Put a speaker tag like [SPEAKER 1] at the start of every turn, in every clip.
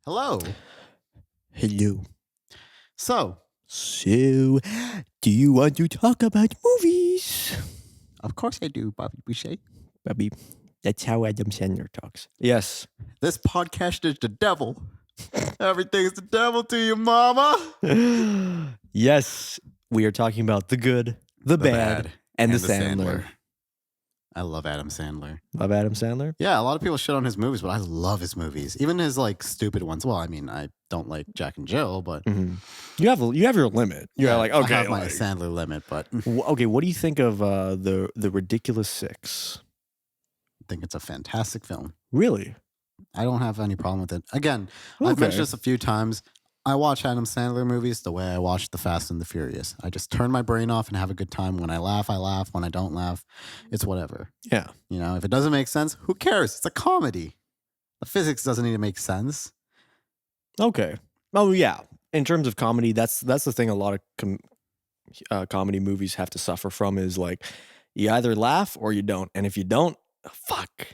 [SPEAKER 1] Hello.
[SPEAKER 2] Hello.
[SPEAKER 1] So,
[SPEAKER 2] So, do you want to talk about movies?
[SPEAKER 1] of course I do, Bobby Boucher.
[SPEAKER 2] Bobby, that's how Adam Sandler talks. Yes.
[SPEAKER 1] This podcast is the devil. Everything's the devil to you, mama.
[SPEAKER 2] Yes, we are talking about the good, the bad, and the Sandler.
[SPEAKER 1] I love Adam Sandler.
[SPEAKER 2] Love Adam Sandler?
[SPEAKER 1] Yeah, a lot of people shit on his movies, but I love his movies. Even his like stupid ones. Well, I mean, I don't like Jack and Jill, but
[SPEAKER 2] You have your limit. You're like, okay,
[SPEAKER 1] I have my
[SPEAKER 2] like,
[SPEAKER 1] Sandler limit, but I
[SPEAKER 2] okay. What do you think of the Ridiculous Six?
[SPEAKER 1] think it's a fantastic film.
[SPEAKER 2] Really?
[SPEAKER 1] I don't have any problem with it. Again, I've mentioned this a few times. I watch Adam Sandler movies the way I watch The Fast and the Furious. I just turn my brain off and have a good time. When I laugh, I laugh. When I don't laugh, it's whatever.
[SPEAKER 2] Yeah.
[SPEAKER 1] You know, if it doesn't make sense, who cares? It's a comedy. The physics doesn't need to make sense.
[SPEAKER 2] Okay. Oh yeah. In terms of comedy, that's the thing. A lot of comedy movies have to suffer from is like you either laugh or you don't, and if you don't, fuck,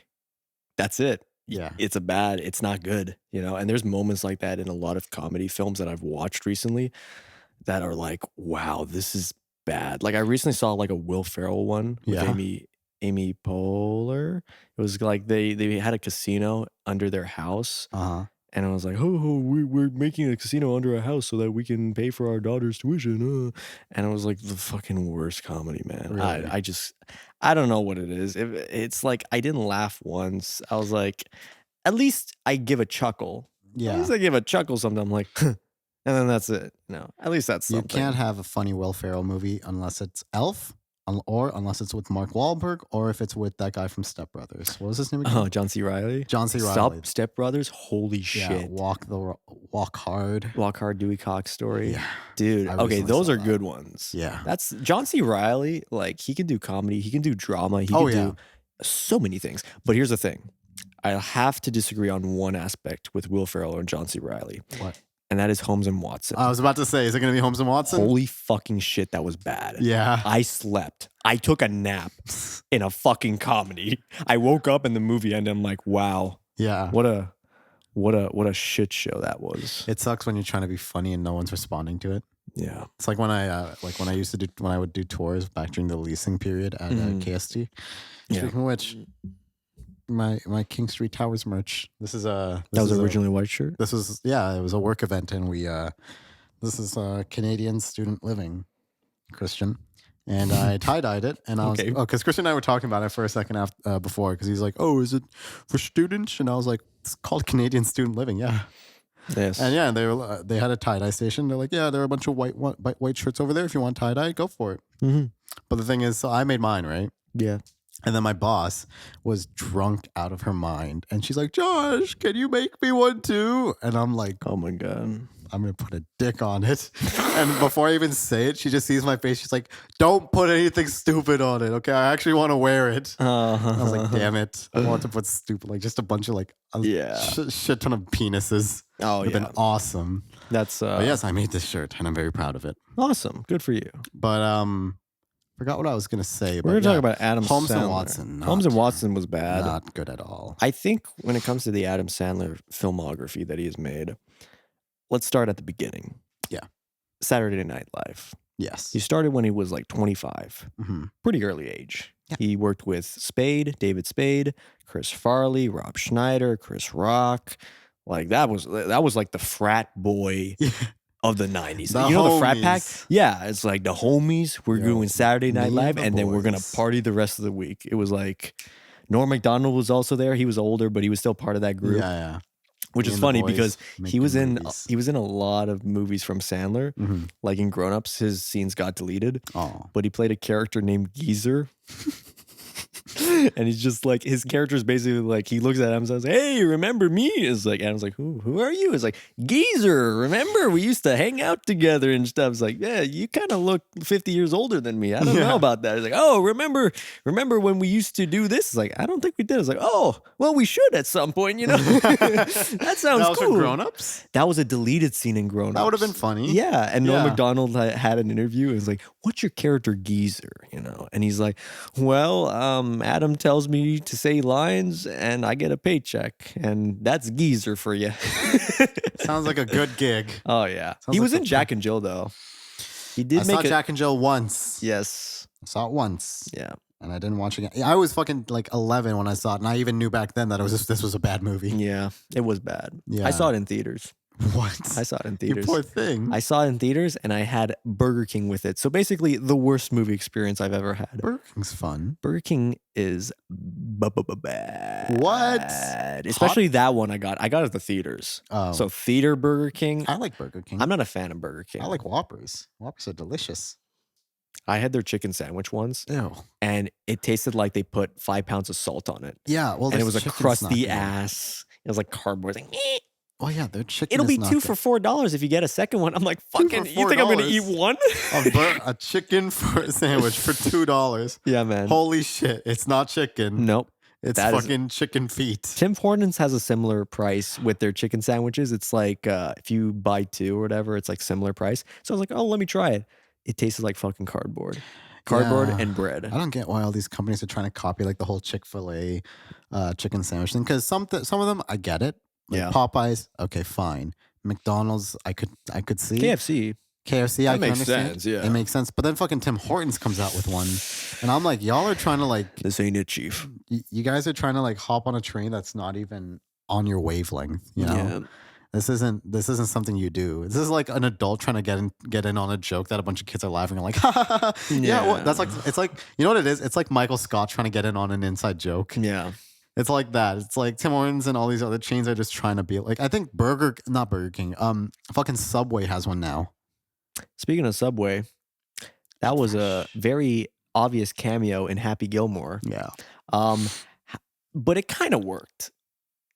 [SPEAKER 2] that's it.
[SPEAKER 1] Yeah.
[SPEAKER 2] It's not good, you know. And there's moments like that in a lot of comedy films that I've watched recently that are like, wow, this is bad. Like I recently saw like a Will Ferrell one with Amy Poehler. It was like they had a casino under their house. And I was like, we're making a casino under our house so that we can pay for our daughter's tuition. And it was like the fucking worst comedy, man.
[SPEAKER 1] Really?
[SPEAKER 2] I don't know what it is. It's like I didn't laugh once. I was like, at least I give a chuckle.
[SPEAKER 1] Yeah.
[SPEAKER 2] At least I give a chuckle sometimes. I'm like, and then that's it. No, at least that's something.
[SPEAKER 1] You can't have a funny Will Ferrell movie unless it's Elf. Or unless it's with Mark Wahlberg, or if it's with that guy from Step Brothers. What was his name again?
[SPEAKER 2] Oh, John C. Reilly.
[SPEAKER 1] John C. Reilly.
[SPEAKER 2] Step Brothers. Holy shit.
[SPEAKER 1] Walk Hard.
[SPEAKER 2] Walk Hard, Dewey Cox story.
[SPEAKER 1] Yeah.
[SPEAKER 2] Dude. Okay, those are good ones.
[SPEAKER 1] Yeah.
[SPEAKER 2] That's John C. Reilly. Like he can do comedy. He can do drama. He can do so many things. But here's the thing. I have to disagree on one aspect with Will Ferrell and John C. Reilly.
[SPEAKER 1] What?
[SPEAKER 2] And that is Holmes and Watson.
[SPEAKER 1] I was about to say, is it going to be Holmes and Watson?
[SPEAKER 2] Holy fucking shit, that was bad.
[SPEAKER 1] Yeah.
[SPEAKER 2] I slept. I took a nap in a fucking comedy. I woke up in the movie and I'm like, wow.
[SPEAKER 1] Yeah.
[SPEAKER 2] What a shit show that was.
[SPEAKER 1] It sucks when you're trying to be funny and no one's responding to it.
[SPEAKER 2] Yeah.
[SPEAKER 1] It's like when I would do tours back during the leasing period at KST. Speaking of which, my King Street Towers merch. This was
[SPEAKER 2] originally a white shirt.
[SPEAKER 1] This was it was a work event, and this is Canadian Student Living, Christian, and I tie-dyed it, and I was because Christian and I were talking about it for a second before, because he's like, oh, is it for students? And I was like, it's called Canadian Student Living, yeah.
[SPEAKER 2] Yes.
[SPEAKER 1] And they had a tie-dye station. They're like, yeah, there are a bunch of white shirts over there. If you want tie-dye, go for it.
[SPEAKER 2] Mm-hmm.
[SPEAKER 1] But the thing is, so I made mine, right?
[SPEAKER 2] Yeah.
[SPEAKER 1] And then my boss was drunk out of her mind. And she's like, Josh, can you make me one too? And I'm like,
[SPEAKER 2] oh my God.
[SPEAKER 1] I'm going to put a dick on it. And before I even say it, she just sees my face. She's like, don't put anything stupid on it. Okay. I actually want to wear it. I was like, damn it. I want to put stupid, like just a bunch of like shit ton of penises.
[SPEAKER 2] Oh,
[SPEAKER 1] It's been awesome.
[SPEAKER 2] That's,
[SPEAKER 1] but yes, I made this shirt and I'm very proud of it.
[SPEAKER 2] Awesome. Good for you.
[SPEAKER 1] But, forgot what I was going to say.
[SPEAKER 2] We're going to talk about Adam
[SPEAKER 1] Holmes
[SPEAKER 2] Sandler.
[SPEAKER 1] and Watson.
[SPEAKER 2] Holmes and Watson was bad.
[SPEAKER 1] Not good at all.
[SPEAKER 2] I think when it comes to the Adam Sandler filmography that he has made, let's start at the beginning.
[SPEAKER 1] Yeah.
[SPEAKER 2] Saturday Night Live.
[SPEAKER 1] Yes.
[SPEAKER 2] He started when he was like 25.
[SPEAKER 1] Mm-hmm.
[SPEAKER 2] Pretty early age.
[SPEAKER 1] Yeah.
[SPEAKER 2] He worked with David Spade, Chris Farley, Rob Schneider, Chris Rock. Like that was like the frat boy of the 90s.
[SPEAKER 1] The
[SPEAKER 2] you know
[SPEAKER 1] homies.
[SPEAKER 2] the frat pack? Yeah, it's like the homies. We're doing Saturday Night Live, and then we're gonna party the rest of the week. It was like Norm Macdonald was also there. He was older, but he was still part of that group.
[SPEAKER 1] Yeah.
[SPEAKER 2] Which is funny because he was in a lot of movies from Sandler.
[SPEAKER 1] Mm-hmm.
[SPEAKER 2] Like in Grown Ups, his scenes got deleted.
[SPEAKER 1] Oh.
[SPEAKER 2] But he played a character named Geezer. And he's just like, his character is basically like, he looks at him and says, hey, remember me? It's like, Adam's like, who are you? It's like, Geezer, remember? We used to hang out together and stuff. It's like, yeah, you kind of look 50 years older than me. I don't know about that. It's like, oh, remember when we used to do this? It's like, I don't think we did. It's like, oh, well, we should at some point, you know? That sounds
[SPEAKER 1] that was
[SPEAKER 2] cool.
[SPEAKER 1] For Grown Ups?
[SPEAKER 2] That was a deleted scene in Grown Ups.
[SPEAKER 1] That would have been funny.
[SPEAKER 2] Yeah. And Norm Macdonald had an interview and was like, what's your character Geezer? You know? And he's like, well, Adam tells me to say lines and I get a paycheck. And that's geezer for you.
[SPEAKER 1] Sounds like a good gig.
[SPEAKER 2] Oh, yeah.
[SPEAKER 1] Sounds
[SPEAKER 2] He was
[SPEAKER 1] like
[SPEAKER 2] in Jack and Jill, though. He did
[SPEAKER 1] I
[SPEAKER 2] make
[SPEAKER 1] saw Jack and Jill once.
[SPEAKER 2] Yes.
[SPEAKER 1] I saw it once.
[SPEAKER 2] Yeah.
[SPEAKER 1] And I didn't watch it again. I was fucking like 11 when I saw it. And I even knew back then that this was a bad movie.
[SPEAKER 2] Yeah. It was bad.
[SPEAKER 1] Yeah.
[SPEAKER 2] I saw it in theaters.
[SPEAKER 1] What?
[SPEAKER 2] I saw it in theaters.
[SPEAKER 1] You poor thing.
[SPEAKER 2] I saw it in theaters and I had Burger King with it. So basically the worst movie experience I've ever had.
[SPEAKER 1] Burger King's fun.
[SPEAKER 2] Burger King is bad.
[SPEAKER 1] What?
[SPEAKER 2] Especially that one I got. I got it at the theaters.
[SPEAKER 1] Oh.
[SPEAKER 2] So theater Burger King.
[SPEAKER 1] I like Burger King.
[SPEAKER 2] I'm not a fan of Burger King.
[SPEAKER 1] I like Whoppers. Whoppers are delicious.
[SPEAKER 2] I had their chicken sandwich once.
[SPEAKER 1] Ew.
[SPEAKER 2] And it tasted like they put 5 pounds of salt on it.
[SPEAKER 1] Yeah. Well,
[SPEAKER 2] and it was a crusty ass. It was like cardboard. Like,
[SPEAKER 1] oh yeah, their chicken.
[SPEAKER 2] It'll be $2 for $4 if you get a second one. I'm like, fucking, you think I'm gonna eat one?
[SPEAKER 1] A chicken for a sandwich for $2.
[SPEAKER 2] Yeah, man.
[SPEAKER 1] Holy shit! It's not chicken.
[SPEAKER 2] Nope.
[SPEAKER 1] It's fucking chicken feet.
[SPEAKER 2] Tim Hortons has a similar price with their chicken sandwiches. It's like if you buy 2 or whatever, it's like similar price. So I was like, oh, let me try it. It tasted like fucking cardboard. And bread.
[SPEAKER 1] I don't get why all these companies are trying to copy like the whole Chick-fil-A chicken sandwich thing. Because some of them I get it. Like Popeyes, okay, fine. McDonald's, I could see.
[SPEAKER 2] KFC,
[SPEAKER 1] I can understand.
[SPEAKER 2] Sense, yeah.
[SPEAKER 1] It makes sense. But then fucking Tim Hortons comes out with one, and I'm like, y'all are trying to like.
[SPEAKER 2] This ain't it, chief.
[SPEAKER 1] You guys are trying to like hop on a train that's not even on your wavelength. You know,
[SPEAKER 2] Yeah.
[SPEAKER 1] This isn't something you do. This is like an adult trying to get in on a joke that a bunch of kids are laughing and like, ha, ha, ha. Yeah. Well, that's like, it's like, you know what it is? It's like Michael Scott trying to get in on an inside joke.
[SPEAKER 2] Yeah.
[SPEAKER 1] It's like that. It's like Tim Hortons and all these other chains are just trying to be like. I think not Burger King. Fucking Subway has one now.
[SPEAKER 2] Speaking of Subway, that was a very obvious cameo in Happy Gilmore.
[SPEAKER 1] Yeah.
[SPEAKER 2] But it kind of worked.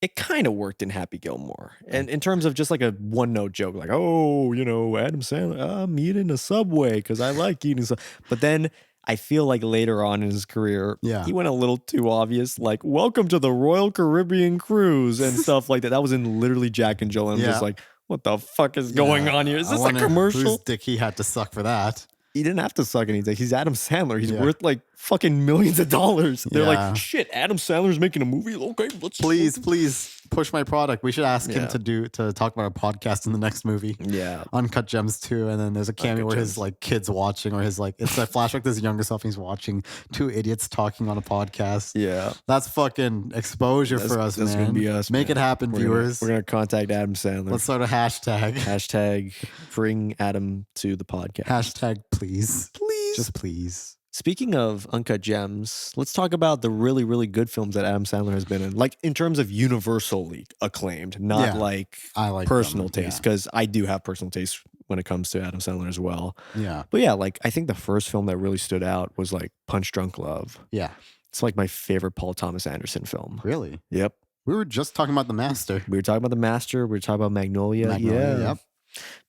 [SPEAKER 2] It kind of worked in Happy Gilmore, and in terms of just like a one-note joke, like, oh, you know, Adam Sandler, I'm eating a Subway because I like eating. But then I feel like later on in his career, he went a little too obvious, like, welcome to the Royal Caribbean Cruise and stuff like that. That was in literally Jack and Jill. And I'm just like, what the fuck is going on here? Is this a commercial?
[SPEAKER 1] Whose dick he had to suck for that?
[SPEAKER 2] He didn't have to suck anything. He's Adam Sandler. He's worth like fucking millions of dollars. They're like, shit, Adam Sandler's making a movie. Okay, let's
[SPEAKER 1] please push my product. We should ask him to talk about our podcast in the next movie.
[SPEAKER 2] Yeah.
[SPEAKER 1] Uncut Gems 2. And then there's a cameo where his like kids watching, or his like, it's a flashback to his younger self. He's watching 2 idiots talking on a podcast.
[SPEAKER 2] Yeah.
[SPEAKER 1] That's fucking exposure for us, man. That's gonna be us. Make it happen, viewers.
[SPEAKER 2] We're gonna contact Adam Sandler.
[SPEAKER 1] Let's start a hashtag.
[SPEAKER 2] Hashtag bring Adam to the podcast.
[SPEAKER 1] Hashtag please. Please. Just please.
[SPEAKER 2] Speaking of Uncut Gems, let's talk about the really, really good films that Adam Sandler has been in. Like in terms of universally acclaimed, not like
[SPEAKER 1] I like
[SPEAKER 2] personal taste, because I do have personal taste when it comes to Adam Sandler as well.
[SPEAKER 1] Yeah.
[SPEAKER 2] But yeah, like I think the first film that really stood out was like Punch Drunk Love.
[SPEAKER 1] Yeah.
[SPEAKER 2] It's like my favorite Paul Thomas Anderson film.
[SPEAKER 1] Really?
[SPEAKER 2] Yep.
[SPEAKER 1] We were just talking about The Master.
[SPEAKER 2] We were talking about The Master. We were talking about Magnolia. Yeah.
[SPEAKER 1] Yep.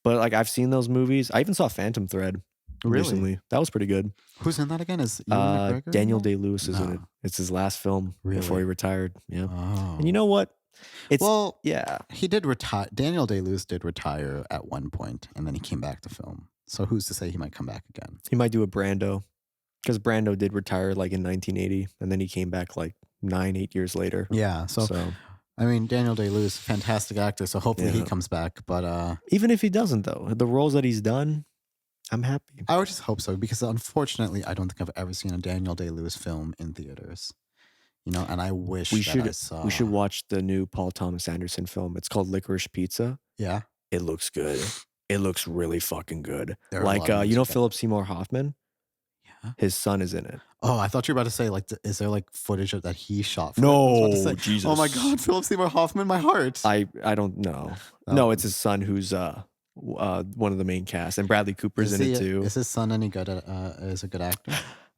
[SPEAKER 2] But like I've seen those movies. I even saw Phantom Thread. Recently. That was pretty good.
[SPEAKER 1] Who's in that again? Is Ewan McGregor?
[SPEAKER 2] Daniel Day-Lewis is in it. It's his last film before he retired. Yeah.
[SPEAKER 1] Oh.
[SPEAKER 2] And you know what?
[SPEAKER 1] He did retire. Daniel Day-Lewis did retire at one point, and then he came back to film. So who's to say he might come back again?
[SPEAKER 2] He might do a Brando, because Brando did retire like in 1980, and then he came back like 8 years later.
[SPEAKER 1] Yeah. So I mean, Daniel Day-Lewis, fantastic actor. So hopefully he comes back. But
[SPEAKER 2] even if he doesn't, though, the roles that he's done, I'm happy.
[SPEAKER 1] I would just hope so, because unfortunately, I don't think I've ever seen a Daniel Day-Lewis film in theaters. You know, and I wish
[SPEAKER 2] we
[SPEAKER 1] I
[SPEAKER 2] should watch the new Paul Thomas Anderson film. It's called Licorice Pizza.
[SPEAKER 1] Yeah,
[SPEAKER 2] it looks good. It looks really fucking good. Like you know, Philip Seymour Hoffman. Yeah, his son is in it.
[SPEAKER 1] Oh, I thought you were about to say like, is there like footage of that he shot?
[SPEAKER 2] No, Jesus.
[SPEAKER 1] Oh my God, Philip Seymour Hoffman, my heart.
[SPEAKER 2] I don't know. No, it's his son who's one of the main cast, and Bradley Cooper's in it too.
[SPEAKER 1] Is his son any good at is a good actor?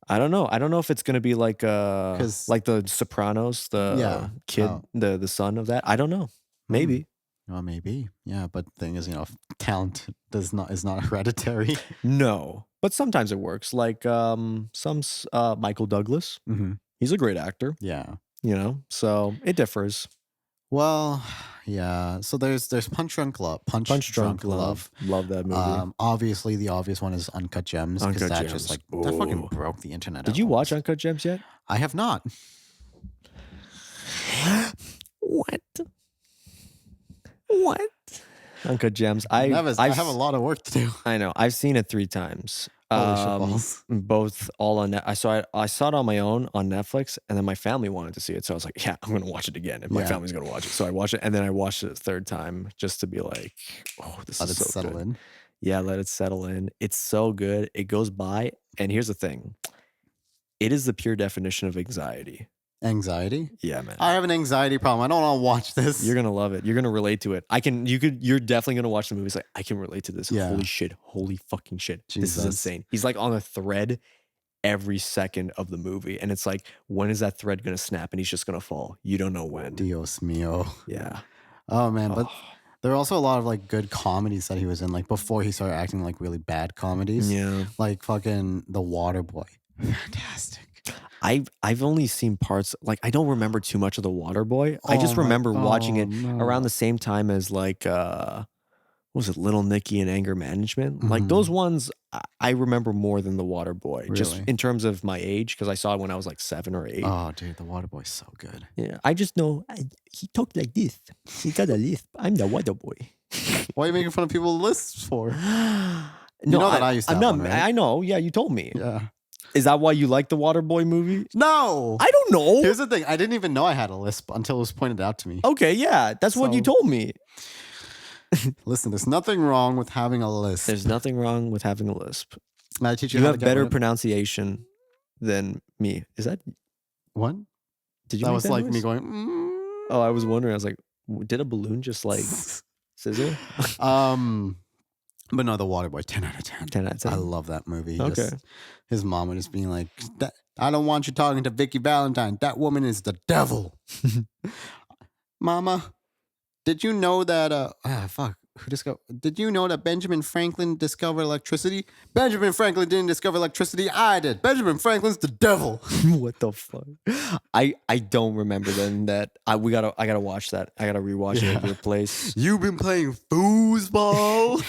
[SPEAKER 2] I don't know. I don't know if it's gonna be like the Sopranos, the kid, the son of that. I don't know. Maybe.
[SPEAKER 1] Well, maybe. Yeah, but the thing is, you know, talent is not hereditary.
[SPEAKER 2] No, but sometimes it works. Like Michael Douglas.
[SPEAKER 1] Mm-hmm.
[SPEAKER 2] He's a great actor.
[SPEAKER 1] Yeah.
[SPEAKER 2] You know, so it differs.
[SPEAKER 1] Well, yeah. So there's Punch Drunk Love. Punch Drunk Love.
[SPEAKER 2] Love that movie.
[SPEAKER 1] Obviously, the obvious one is Uncut Gems, because that just like that fucking broke the internet.
[SPEAKER 2] Did you watch Uncut Gems yet?
[SPEAKER 1] I have not.
[SPEAKER 2] What? What? Uncut Gems. I
[SPEAKER 1] have a lot of work to do.
[SPEAKER 2] I know. I've seen it 3 times.
[SPEAKER 1] Holy shit balls.
[SPEAKER 2] Both all on I saw it on my own on Netflix, and then my family wanted to see it, so I was like, yeah, I'm gonna watch it again, and my family's gonna watch it. So I watched it, and then I watched it a 3rd time just to be like, oh, this is so good.
[SPEAKER 1] In.
[SPEAKER 2] Yeah, let it settle in. It's so good. It goes by, and here's the thing. It is the pure definition of anxiety.
[SPEAKER 1] Anxiety?
[SPEAKER 2] Yeah, man.
[SPEAKER 1] I have an anxiety problem. I don't want to watch this.
[SPEAKER 2] You're gonna love it. You're gonna relate to it. You're definitely gonna watch the movie. It's like, I can relate to this. Yeah. Holy shit. Holy fucking shit. Jesus. This is insane. He's like on a thread every second of the movie. And it's like, when is that thread gonna snap? And he's just gonna fall. You don't know when.
[SPEAKER 1] Dios mío.
[SPEAKER 2] Yeah.
[SPEAKER 1] Oh man, but there are also a lot of like good comedies that he was in, like before he started acting like really bad comedies.
[SPEAKER 2] Yeah.
[SPEAKER 1] Like fucking The Waterboy. Fantastic.
[SPEAKER 2] I've only seen parts, like I don't remember too much of The Waterboy. I just remember watching it around the same time as like what was it, Little Nicky and Anger Management? Like those ones I remember more than The Waterboy. Really? Just in terms of my age, because I saw it when I was like 7 or 8.
[SPEAKER 1] Oh dude, The Waterboy's so good.
[SPEAKER 2] Yeah. I just know he talked like this. He got a lisp. I'm the Waterboy.
[SPEAKER 1] Why are you making fun of people's lisps for?
[SPEAKER 2] No,
[SPEAKER 1] you know that I used to have one, right?
[SPEAKER 2] I know. Yeah, you told me.
[SPEAKER 1] Yeah.
[SPEAKER 2] Is that why you like the Waterboy movie?
[SPEAKER 1] No.
[SPEAKER 2] I don't know.
[SPEAKER 1] Here's the thing. I didn't even know I had a lisp until it was pointed out to me.
[SPEAKER 2] Okay, yeah. That's what you told me.
[SPEAKER 1] Listen, there's nothing wrong with having a lisp.
[SPEAKER 2] There's nothing wrong with having a lisp.
[SPEAKER 1] I teach
[SPEAKER 2] you have better pronunciation than me. Is that...
[SPEAKER 1] What?
[SPEAKER 2] Did you
[SPEAKER 1] that
[SPEAKER 2] make
[SPEAKER 1] was
[SPEAKER 2] that
[SPEAKER 1] like
[SPEAKER 2] noise?
[SPEAKER 1] Me going...
[SPEAKER 2] Oh, I was wondering. I was like, did a balloon just like sizzle?
[SPEAKER 1] But no, The Waterboy, 10 out of 10.
[SPEAKER 2] 10 out of 10.
[SPEAKER 1] I love that movie.
[SPEAKER 2] Okay.
[SPEAKER 1] Just, his mom would just being like, I don't want you talking to Vicky Valentine. That woman is the devil. Mama, did you know that, did you know that Benjamin Franklin discovered electricity? Benjamin Franklin didn't discover electricity. I did. Benjamin Franklin's the devil.
[SPEAKER 2] What the fuck? I don't remember then that. I gotta watch that. I gotta rewatch it at your place.
[SPEAKER 1] You've been playing foosball.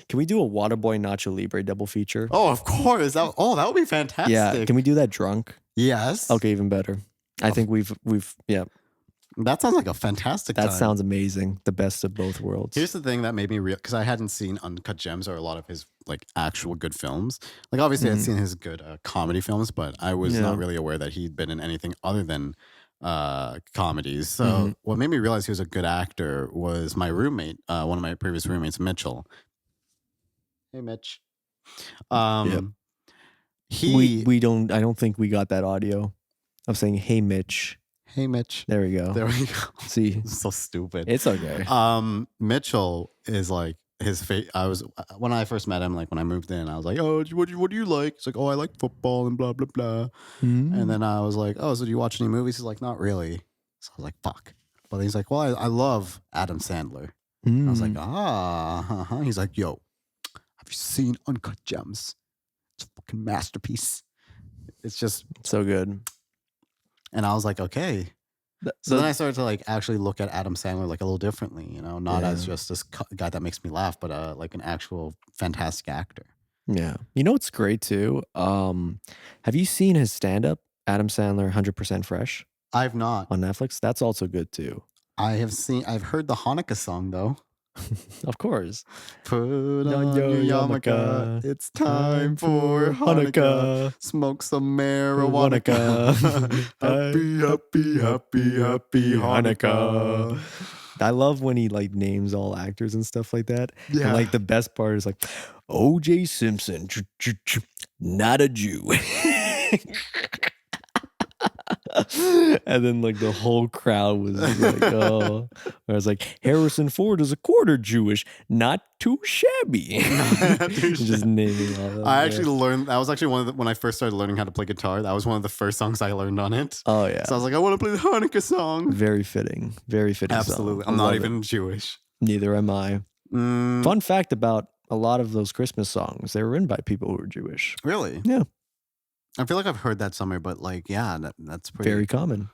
[SPEAKER 2] Can we do a Waterboy Nacho Libre double feature?
[SPEAKER 1] Oh, of course. That would be fantastic.
[SPEAKER 2] Yeah. Can we do that drunk?
[SPEAKER 1] Yes.
[SPEAKER 2] Okay, even better. I think we've yeah.
[SPEAKER 1] That sounds like a fantastic time.
[SPEAKER 2] That sounds amazing. The best of both worlds.
[SPEAKER 1] Here's the thing that made me real, because I hadn't seen Uncut Gems or a lot of his like actual good films. Like obviously I'd seen his good comedy films, but I was not really aware that he'd been in anything other than comedies. So what made me realize he was a good actor was my roommate, one of my previous roommates, Mitchell. Hey, Mitch.
[SPEAKER 2] We don't. I don't think we got that audio. I'm saying, hey, Mitch.
[SPEAKER 1] Hey, Mitch.
[SPEAKER 2] There we go.
[SPEAKER 1] There we go.
[SPEAKER 2] See,
[SPEAKER 1] so stupid.
[SPEAKER 2] It's okay.
[SPEAKER 1] Mitchell is like his face. When I first met him, like when I moved in, I was like, oh, what do you like? He's like, oh, I like football and blah blah blah. And then I was like, oh, so do you watch any movies? He's like, not really. So I was like, fuck. But he's like, well, I love Adam Sandler. I was like, He's like, yo, have you seen Uncut Gems? It's a fucking masterpiece. It's just
[SPEAKER 2] so good.
[SPEAKER 1] And I was like, okay. So then I started to like actually look at Adam Sandler like a little differently, you know, not as just this guy that makes me laugh, but like an actual fantastic actor.
[SPEAKER 2] Yeah. You know what's great too? Have you seen his stand-up, Adam Sandler 100% Fresh?
[SPEAKER 1] I've not.
[SPEAKER 2] On Netflix? That's also good too.
[SPEAKER 1] I've heard the Hanukkah song though.
[SPEAKER 2] Of course.
[SPEAKER 1] Put on your yarmulke. It's time for Hanukkah. Smoke some marijuana. Happy, happy, happy, happy Hanukkah.
[SPEAKER 2] I love when he like names all actors and stuff like that.
[SPEAKER 1] Yeah.
[SPEAKER 2] And like the best part is like, O.J. Simpson, not a Jew. And then like the whole crowd was like, oh. I was like, Harrison Ford is a quarter Jewish, not too shabby. Just naming all that.
[SPEAKER 1] I actually learned, that was actually when I first started learning how to play guitar, that was one of the first songs I learned on it.
[SPEAKER 2] Oh yeah.
[SPEAKER 1] So I was like, I want to play the Hanukkah song.
[SPEAKER 2] Very fitting. Very fitting.
[SPEAKER 1] Absolutely.
[SPEAKER 2] Song.
[SPEAKER 1] I'm not even Jewish.
[SPEAKER 2] Neither am I. Fun fact about a lot of those Christmas songs, they were written by people who were Jewish.
[SPEAKER 1] Really?
[SPEAKER 2] Yeah.
[SPEAKER 1] I feel like I've heard that somewhere, but like, yeah, that's pretty
[SPEAKER 2] very common.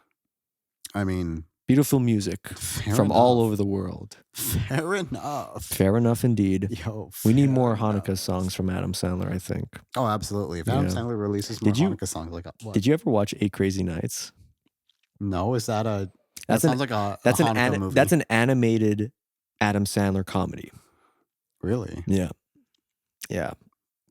[SPEAKER 1] I mean,
[SPEAKER 2] Beautiful music from all over the world.
[SPEAKER 1] Fair enough.
[SPEAKER 2] Fair enough indeed.
[SPEAKER 1] Yo,
[SPEAKER 2] we need more Hanukkah songs from Adam Sandler, I think.
[SPEAKER 1] Oh, absolutely. If Adam Sandler releases more Hanukkah songs, like what?
[SPEAKER 2] Did you ever watch 8 Crazy Nights?
[SPEAKER 1] No, is that a... That sounds like a Hanukkah movie.
[SPEAKER 2] That's an animated Adam Sandler comedy.
[SPEAKER 1] Really?
[SPEAKER 2] Yeah. Yeah.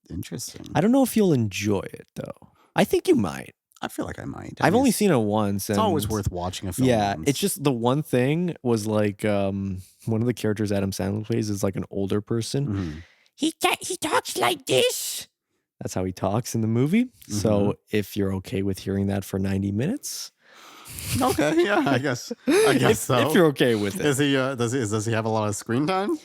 [SPEAKER 1] Interesting.
[SPEAKER 2] I don't know if you'll enjoy it, though. I think you might.
[SPEAKER 1] I feel like I might.
[SPEAKER 2] I've only seen it once.
[SPEAKER 1] It's always worth watching a film.
[SPEAKER 2] Yeah, it's just the one thing was like one of the characters Adam Sandler plays is like an older person.
[SPEAKER 1] Mm-hmm.
[SPEAKER 2] He talks like this. That's how he talks in the movie. Mm-hmm. So if you're okay with hearing that for 90 minutes.
[SPEAKER 1] Okay, yeah, I guess so.
[SPEAKER 2] If you're okay with it.
[SPEAKER 1] Is he does he have a lot of screen time?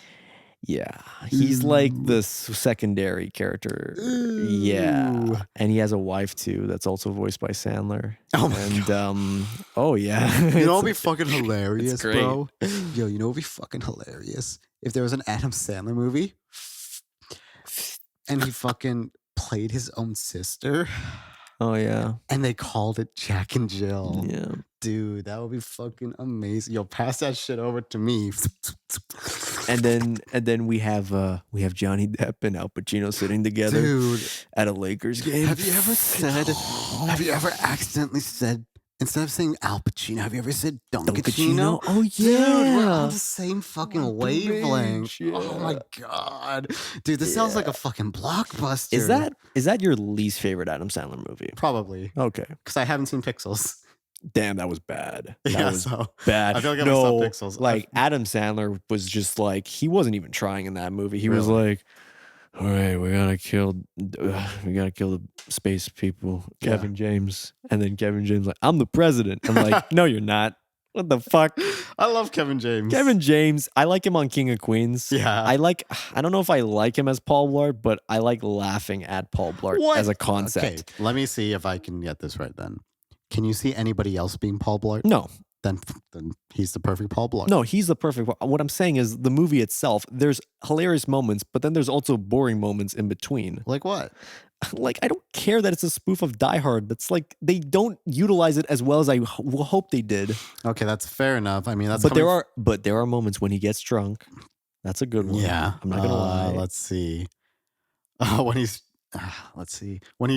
[SPEAKER 2] Yeah, he's like the secondary character. Ooh. Yeah, and he has a wife too that's also voiced by Sandler.
[SPEAKER 1] Oh my god.
[SPEAKER 2] Oh yeah.
[SPEAKER 1] You know what'd be fucking hilarious, bro? Yo, you know what'd be fucking hilarious? If there was an Adam Sandler movie and he fucking played his own sister.
[SPEAKER 2] Oh yeah.
[SPEAKER 1] And they called it Jack and Jill.
[SPEAKER 2] Yeah.
[SPEAKER 1] Dude, that would be fucking amazing. Yo, pass that shit over to me.
[SPEAKER 2] And then we have Johnny Depp and Al Pacino sitting together, dude, at a Lakers game.
[SPEAKER 1] Have you ever accidentally said, instead of saying Al Pacino, have you ever said Dunkachino?
[SPEAKER 2] Oh yeah.
[SPEAKER 1] Dude, we're on the same fucking wavelength. Yeah. Oh my god. Dude, this sounds like a fucking blockbuster.
[SPEAKER 2] Is that your least favorite Adam Sandler movie?
[SPEAKER 1] Probably.
[SPEAKER 2] Okay.
[SPEAKER 1] Because I haven't seen Pixels.
[SPEAKER 2] Damn, that was bad.
[SPEAKER 1] That was bad.
[SPEAKER 2] I
[SPEAKER 1] feel like I saw Pixels.
[SPEAKER 2] Like Adam Sandler was just like, he wasn't even trying in that movie. He was like, all right, we gotta kill the space people, Kevin James. And then Kevin James like, I'm the president. I'm like, no, you're not. What the fuck?
[SPEAKER 1] I love Kevin James.
[SPEAKER 2] Kevin James, I like him on King of Queens.
[SPEAKER 1] Yeah.
[SPEAKER 2] I don't know if I like him as Paul Blart, but I like laughing at Paul Blart as a concept.
[SPEAKER 1] Okay, let me see if I can get this right then. Can you see anybody else being Paul Blart?
[SPEAKER 2] No.
[SPEAKER 1] Then he's the perfect Paul Blart.
[SPEAKER 2] No, he's the perfect. What I'm saying is the movie itself, there's hilarious moments, but then there's also boring moments in between.
[SPEAKER 1] Like what?
[SPEAKER 2] Like, I don't care that it's a spoof of Die Hard. That's like, they don't utilize it as well as I hope they did.
[SPEAKER 1] Okay, that's fair enough. I mean, that's
[SPEAKER 2] but there are moments when he gets drunk. That's a good one.
[SPEAKER 1] Yeah.
[SPEAKER 2] I'm not gonna lie.
[SPEAKER 1] Let's see. When he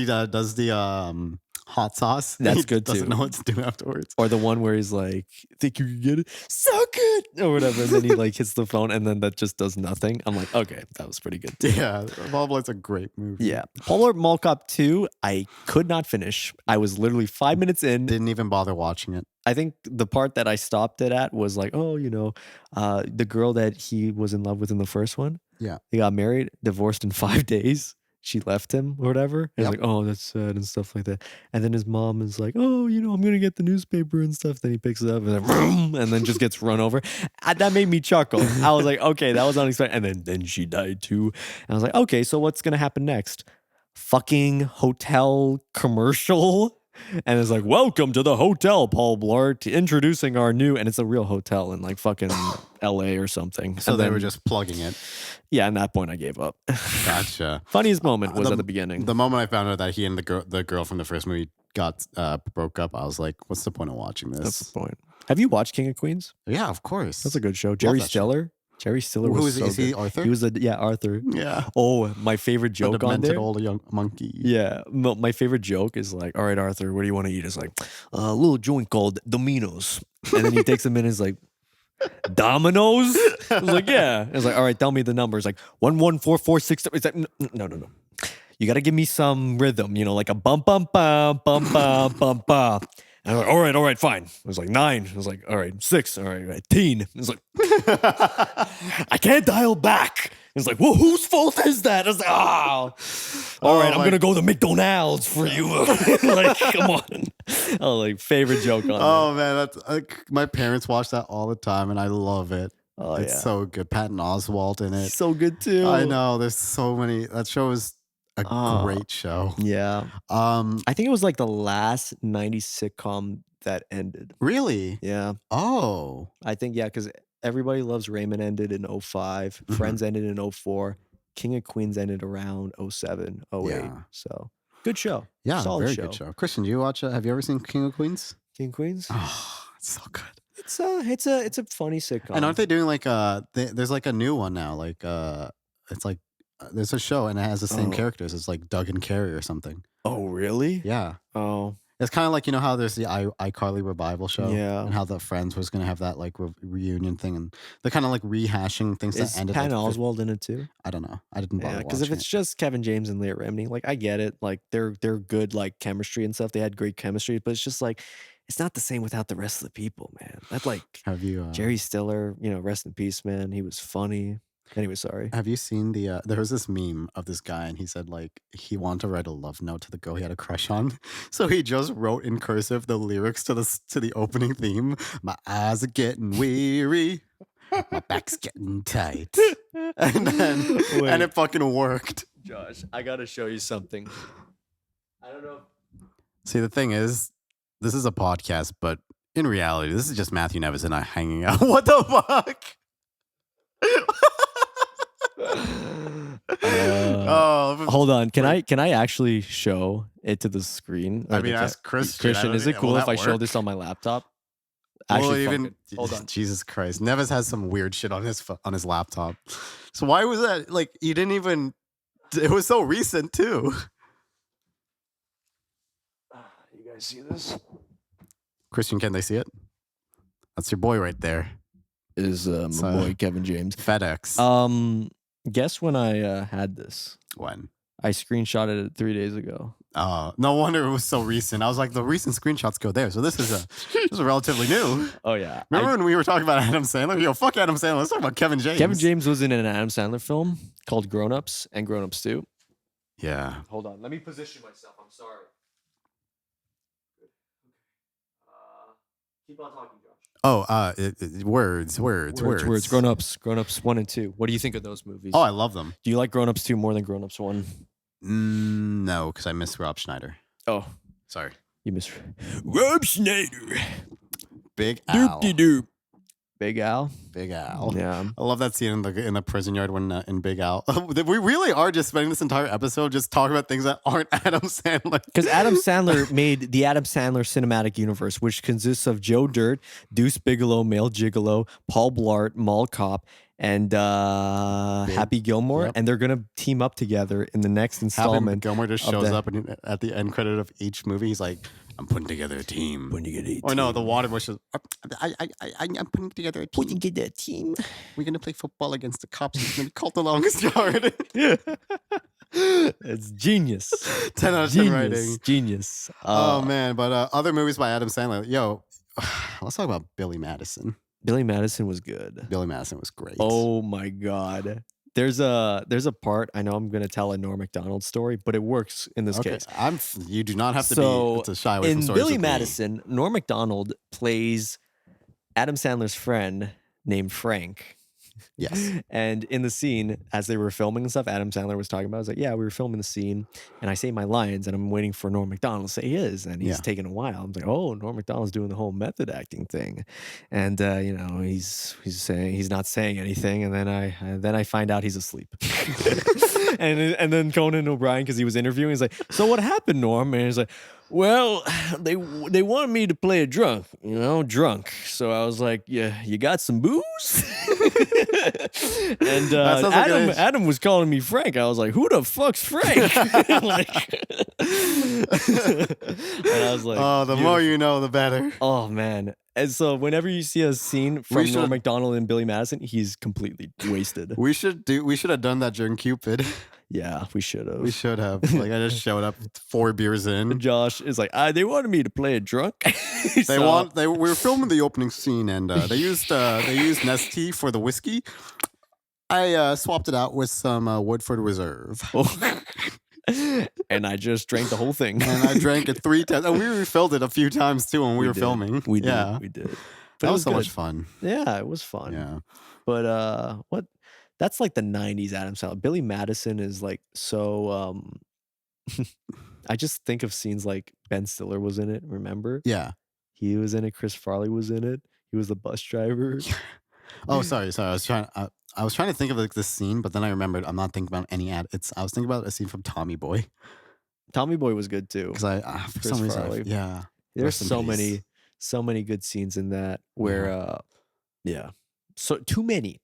[SPEAKER 1] does the hot sauce.
[SPEAKER 2] That's good too.
[SPEAKER 1] Doesn't know what to do afterwards.
[SPEAKER 2] Or the one where he's like, think you can get it? So good! Or whatever. And then he like hits the phone and then that just does nothing. I'm like, okay, that was pretty good too.
[SPEAKER 1] Yeah, Paul Blart's a great movie.
[SPEAKER 2] Yeah. Paul Blart Mall Cop 2, I could not finish. I was literally 5 minutes in.
[SPEAKER 1] Didn't even bother watching it.
[SPEAKER 2] I think the part that I stopped it at was like, oh, the girl that he was in love with in the first one.
[SPEAKER 1] Yeah.
[SPEAKER 2] They got married, divorced in 5 days. She left him or whatever. And he's like, oh, that's sad and stuff like that. And then his mom is like, oh, I'm going to get the newspaper and stuff. Then he picks it up and then just gets run over. That made me chuckle. I was like, okay, that was unexpected. And then she died too. And I was like, okay, so what's going to happen next? Fucking hotel commercial. And it's like, welcome to the hotel, Paul Blart, introducing our new, and it's a real hotel in like fucking LA or something.
[SPEAKER 1] So they were just plugging it.
[SPEAKER 2] Yeah, at that point I gave up.
[SPEAKER 1] Gotcha.
[SPEAKER 2] Funniest moment was at the beginning.
[SPEAKER 1] The moment I found out that he and the girl from the first movie got broke up, I was like, what's the point of watching this?
[SPEAKER 2] That's the point. Have you watched King of Queens?
[SPEAKER 1] Yeah, of course.
[SPEAKER 2] That's a good show. Jerry Stiller. Jerry Stiller was so good.
[SPEAKER 1] Is he Arthur?
[SPEAKER 2] He was Arthur.
[SPEAKER 1] Yeah.
[SPEAKER 2] Oh, my favorite joke on there.
[SPEAKER 1] Old young monkey.
[SPEAKER 2] Yeah. My favorite joke is like, all right, Arthur, what do you want to eat? It's like, a little joint called Domino's. And then he takes a minute and is like, Domino's? I was like, yeah. It's like, all right, tell me the numbers. Like 11446. It's like, no. You got to give me some rhythm, like a bump, bump, bump, bump, bump, bump, bump. And I was like, all right, fine. It was like 9. I was like, all right, 6. All right, 10. It was like, I can't dial back. It's like, well, whose fault is that? I was like, all right, I'm going to go to McDonald's for you. Like, come on. Oh, like, favorite joke on
[SPEAKER 1] Oh, man, that's my parents watch that all the time, and I love it.
[SPEAKER 2] Oh,
[SPEAKER 1] it's so good. Patton Oswalt in it.
[SPEAKER 2] So good, too.
[SPEAKER 1] I know. There's so many. That show is a great show.
[SPEAKER 2] Yeah. I think it was like the last 90s sitcom that ended.
[SPEAKER 1] Really?
[SPEAKER 2] Yeah.
[SPEAKER 1] Oh.
[SPEAKER 2] I think, yeah, because Everybody Loves Raymond ended in 05. Mm-hmm. Friends ended in 04. King of Queens ended around 07, 08. Yeah. So, good show.
[SPEAKER 1] Yeah, solid very good show. Christian, do you watch have you ever seen King of Queens?
[SPEAKER 2] King of Queens?
[SPEAKER 1] Oh, it's so good.
[SPEAKER 2] it's a funny sitcom.
[SPEAKER 1] And aren't they doing like there's like a new one now, like it's like there's a show and it has the same characters. It's like Doug and Carrie or something.
[SPEAKER 2] Oh, really?
[SPEAKER 1] Yeah.
[SPEAKER 2] Oh.
[SPEAKER 1] It's kind of like, you know how there's the iCarly revival show, and how the Friends was gonna have that like reunion thing, and they're kind of like rehashing things that ended.
[SPEAKER 2] Is Patton Oswalt in it too?
[SPEAKER 1] I don't know. I didn't bother
[SPEAKER 2] because if it's just Kevin James and Leah Remini, like I get it, like they're good like chemistry and stuff. They had great chemistry, but it's just like it's not the same without the rest of the people, man. That like
[SPEAKER 1] have you
[SPEAKER 2] Jerry Stiller, rest in peace, man. He was funny. Anyway, sorry.
[SPEAKER 1] Have you seen the there was this meme of this guy and he said like he wanted to write a love note to the girl he had a crush on. So he just wrote in cursive the lyrics to the opening theme. My eyes are getting weary. My back's getting tight. And then and it fucking worked.
[SPEAKER 2] Josh, I got to show you something. I don't know.
[SPEAKER 1] See, the thing is, this is a podcast, but in reality, this is just Matthew Nevis and I hanging out. What the fuck?
[SPEAKER 2] Hold on. Can I actually show it to the screen?
[SPEAKER 1] I mean, ask Christian.
[SPEAKER 2] Christian, is it cool if I show this on my laptop?
[SPEAKER 1] Actually,
[SPEAKER 2] hold on.
[SPEAKER 1] Jesus Christ, Nevis has some weird shit on his laptop. So why was that? Like, you didn't even. It was so recent too.
[SPEAKER 2] You guys see this?
[SPEAKER 1] Christian, can they see it? That's your boy right there.
[SPEAKER 2] Is my boy Kevin James.
[SPEAKER 1] FedEx.
[SPEAKER 2] Guess when I had this?
[SPEAKER 1] When?
[SPEAKER 2] I screenshotted it 3 days ago.
[SPEAKER 1] Oh, no wonder it was so recent. I was like, the recent screenshots go there. So this is relatively new.
[SPEAKER 2] Oh, yeah.
[SPEAKER 1] Remember when we were talking about Adam Sandler? Yo, fuck Adam Sandler. Let's talk about Kevin James.
[SPEAKER 2] Kevin James was in an Adam Sandler film called Grown Ups and Grown Ups 2.
[SPEAKER 1] Yeah.
[SPEAKER 2] Hold on. Let me position myself. I'm sorry. Keep on talking, Josh.
[SPEAKER 1] Oh, words.
[SPEAKER 2] Grown Ups 1 and 2. What do you think of those movies?
[SPEAKER 1] Oh, I love them.
[SPEAKER 2] Do you like Grown Ups 2 more than Grown Ups 1?
[SPEAKER 1] No, because I miss Rob Schneider.
[SPEAKER 2] Oh,
[SPEAKER 1] sorry.
[SPEAKER 2] You miss Rob Schneider.
[SPEAKER 1] Big Al.
[SPEAKER 2] Doop-de-doop. Big Al.
[SPEAKER 1] Big Al.
[SPEAKER 2] Yeah.
[SPEAKER 1] I love that scene in the prison yard when in Big Al. We really are just spending this entire episode just talking about things that aren't Adam Sandler.
[SPEAKER 2] Because Adam Sandler made the Adam Sandler cinematic universe, which consists of Joe Dirt, Deuce Bigelow, Male Gigolo, Paul Blart, Mall Cop, and Happy Gilmore. Yep. And they're going to team up together in the next installment.
[SPEAKER 1] Happy Gilmore just shows up at the end credit of each movie. He's like, I'm putting together a team. Or no, the Waterbush is, I'm putting together a team.
[SPEAKER 2] Putting together a team.
[SPEAKER 1] We're going to play football against the cops. It's going to be called The Longest Yard.
[SPEAKER 2] It's genius.
[SPEAKER 1] 10 out of 10 writing.
[SPEAKER 2] Genius.
[SPEAKER 1] Oh, man. But other movies by Adam Sandler. Yo, let's talk about Billy Madison.
[SPEAKER 2] Billy Madison was good.
[SPEAKER 1] Billy Madison was great.
[SPEAKER 2] Oh, my God. There's a part, I know I'm going to tell a Norm Macdonald story, but it works in this case.
[SPEAKER 1] You do not have to be shy away from stories.
[SPEAKER 2] In Billy Madison, Norm Macdonald plays Adam Sandler's friend named Frank.
[SPEAKER 1] Yes.
[SPEAKER 2] And in the scene, as they were filming and stuff, Adam Sandler was talking about, I was like, yeah, we were filming the scene and I say my lines and I'm waiting for Norm Macdonald to say his, and he's taking a while. I'm like, oh, Norm Macdonald's doing the whole method acting thing. And he's saying, he's not saying anything, and then I find out he's asleep. and then Conan O'Brien, because he was interviewing, he's like, so what happened, Norm? And he's like, well, they wanted me to play a drunk. So I was like, yeah, you got some booze? And Adam was calling me Frank. I was like, who the fuck's Frank? And I was like,
[SPEAKER 1] oh, the more you know, the better.
[SPEAKER 2] Oh, man. And so whenever you see a scene from Norm Macdonald and Billy Madison, he's completely wasted.
[SPEAKER 1] We should have done that during Cupid.
[SPEAKER 2] Yeah, we should have.
[SPEAKER 1] We should have. Like, I just showed up 4 beers in.
[SPEAKER 2] Josh is like, they wanted me to play a drunk.
[SPEAKER 1] We were filming the opening scene, and they used Nestea for the whiskey. I swapped it out with some Woodford Reserve.
[SPEAKER 2] And I just drank the whole thing.
[SPEAKER 1] And I drank it 3 times. And we refilled it a few times too when we were filming.
[SPEAKER 2] We did.
[SPEAKER 1] But that was so much fun.
[SPEAKER 2] Yeah, it was fun.
[SPEAKER 1] Yeah.
[SPEAKER 2] But that's like the 90s Adam Sandler. Billy Madison is like so I just think of scenes like Ben Stiller was in it, remember?
[SPEAKER 1] Yeah.
[SPEAKER 2] He was in it, Chris Farley was in it. He was the bus driver.
[SPEAKER 1] Oh, sorry. I was trying to think of like this scene, but then I remembered I'm not thinking about any ad. I was thinking about a scene from Tommy Boy.
[SPEAKER 2] Tommy Boy was good too.
[SPEAKER 1] Because for some reason,
[SPEAKER 2] Farley.
[SPEAKER 1] yeah.
[SPEAKER 2] There's so many So many good scenes in that where, yeah. So too many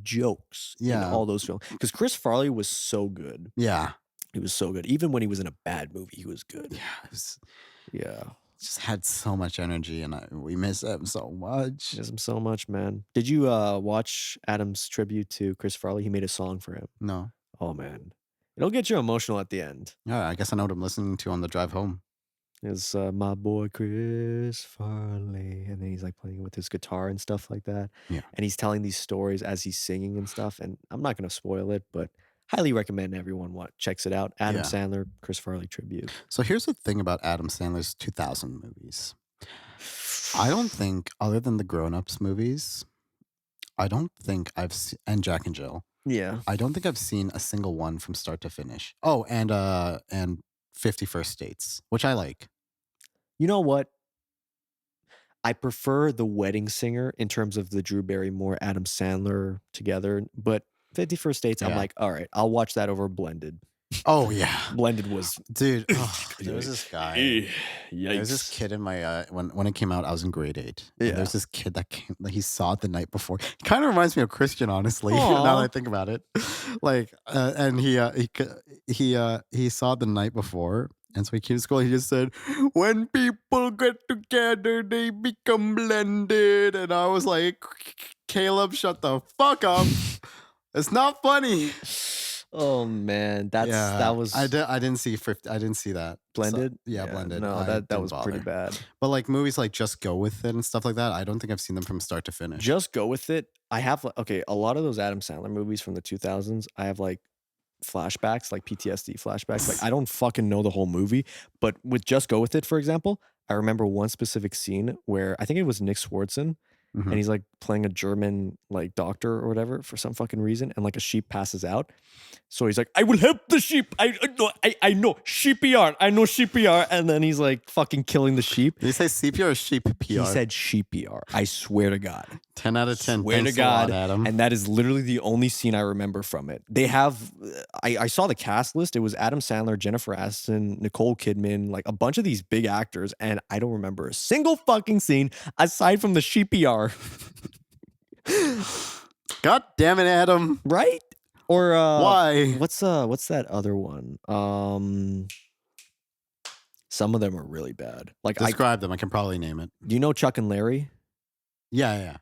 [SPEAKER 2] jokes in
[SPEAKER 1] Yeah.
[SPEAKER 2] all those films. Because Chris Farley was so good.
[SPEAKER 1] Yeah.
[SPEAKER 2] He was so good. Even when he was in a bad movie, he was good.
[SPEAKER 1] Yeah.
[SPEAKER 2] Yeah.
[SPEAKER 1] Just had so much energy, and we miss him so much.
[SPEAKER 2] Miss him so much, man. Did you watch Adam's tribute to Chris Farley? He made a song for him.
[SPEAKER 1] No.
[SPEAKER 2] Oh man, it'll get you emotional at the end.
[SPEAKER 1] Yeah, I guess I know what I'm listening to on the drive home.
[SPEAKER 2] Is my boy Chris Farley, and then he's like playing with his guitar and stuff like that.
[SPEAKER 1] Yeah.
[SPEAKER 2] And he's telling these stories as he's singing and stuff. And I'm not gonna spoil it, but highly recommend everyone checks it out. Adam Sandler, Chris Farley tribute.
[SPEAKER 1] So here's the thing about Adam Sandler's 2000 movies. I don't think, other than the Grown Ups movies, I don't think I've seen, and Jack and Jill.
[SPEAKER 2] Yeah.
[SPEAKER 1] I don't think I've seen a single one from start to finish. Oh, and 50 First Dates, which I like.
[SPEAKER 2] You know what? I prefer The Wedding Singer in terms of the Drew Barrymore, Adam Sandler together, but 50 First Dates, I'm like, all right, I'll watch that over Blended.
[SPEAKER 1] Oh yeah,
[SPEAKER 2] Blended was
[SPEAKER 1] dude. There was this guy. There was this kid in my when it came out. I was in grade 8. Yeah. There's this kid that came. Like, he saw it the night before. It kind of reminds me of Christian, honestly. Now that I think about it, like, and he saw it the night before. And so he came to school. He just said, "When people get together, they become blended." And I was like, "Caleb, shut the fuck up. It's not funny."
[SPEAKER 2] Oh man, that was.
[SPEAKER 1] I didn't see 50. I didn't see that.
[SPEAKER 2] Blended.
[SPEAKER 1] So, yeah, Blended.
[SPEAKER 2] No, that was pretty bad.
[SPEAKER 1] But like movies like Just Go With It and stuff like that, I don't think I've seen them from start to finish.
[SPEAKER 2] Just Go With It. I have a lot of those Adam Sandler movies from the 2000s. I have like flashbacks, like PTSD flashbacks. Like I don't fucking know the whole movie, but with Just Go With It, for example, I remember one specific scene where I think it was Nick Swartzen. Mm-hmm. And he's like playing a German like doctor or whatever for some fucking reason, and like a sheep passes out. So he's like, "I will help the sheep. I know CPR. I know CPR." And then he's like fucking killing the sheep.
[SPEAKER 1] Did he say CPR or sheep PR?
[SPEAKER 2] He said CPR. I swear to God.
[SPEAKER 1] 10 out of 10.
[SPEAKER 2] Swear to God, Adam. And that is literally the only scene I remember from it. They have, I saw the cast list. It was Adam Sandler, Jennifer Aniston, Nicole Kidman, like a bunch of these big actors, and I don't remember a single fucking scene aside from the CPR.
[SPEAKER 1] God damn it, Adam!
[SPEAKER 2] Right? Or
[SPEAKER 1] why?
[SPEAKER 2] What's that other one? Some of them are really bad. Like
[SPEAKER 1] describe them. I can probably name it.
[SPEAKER 2] Do you know Chuck and Larry?
[SPEAKER 1] Yeah.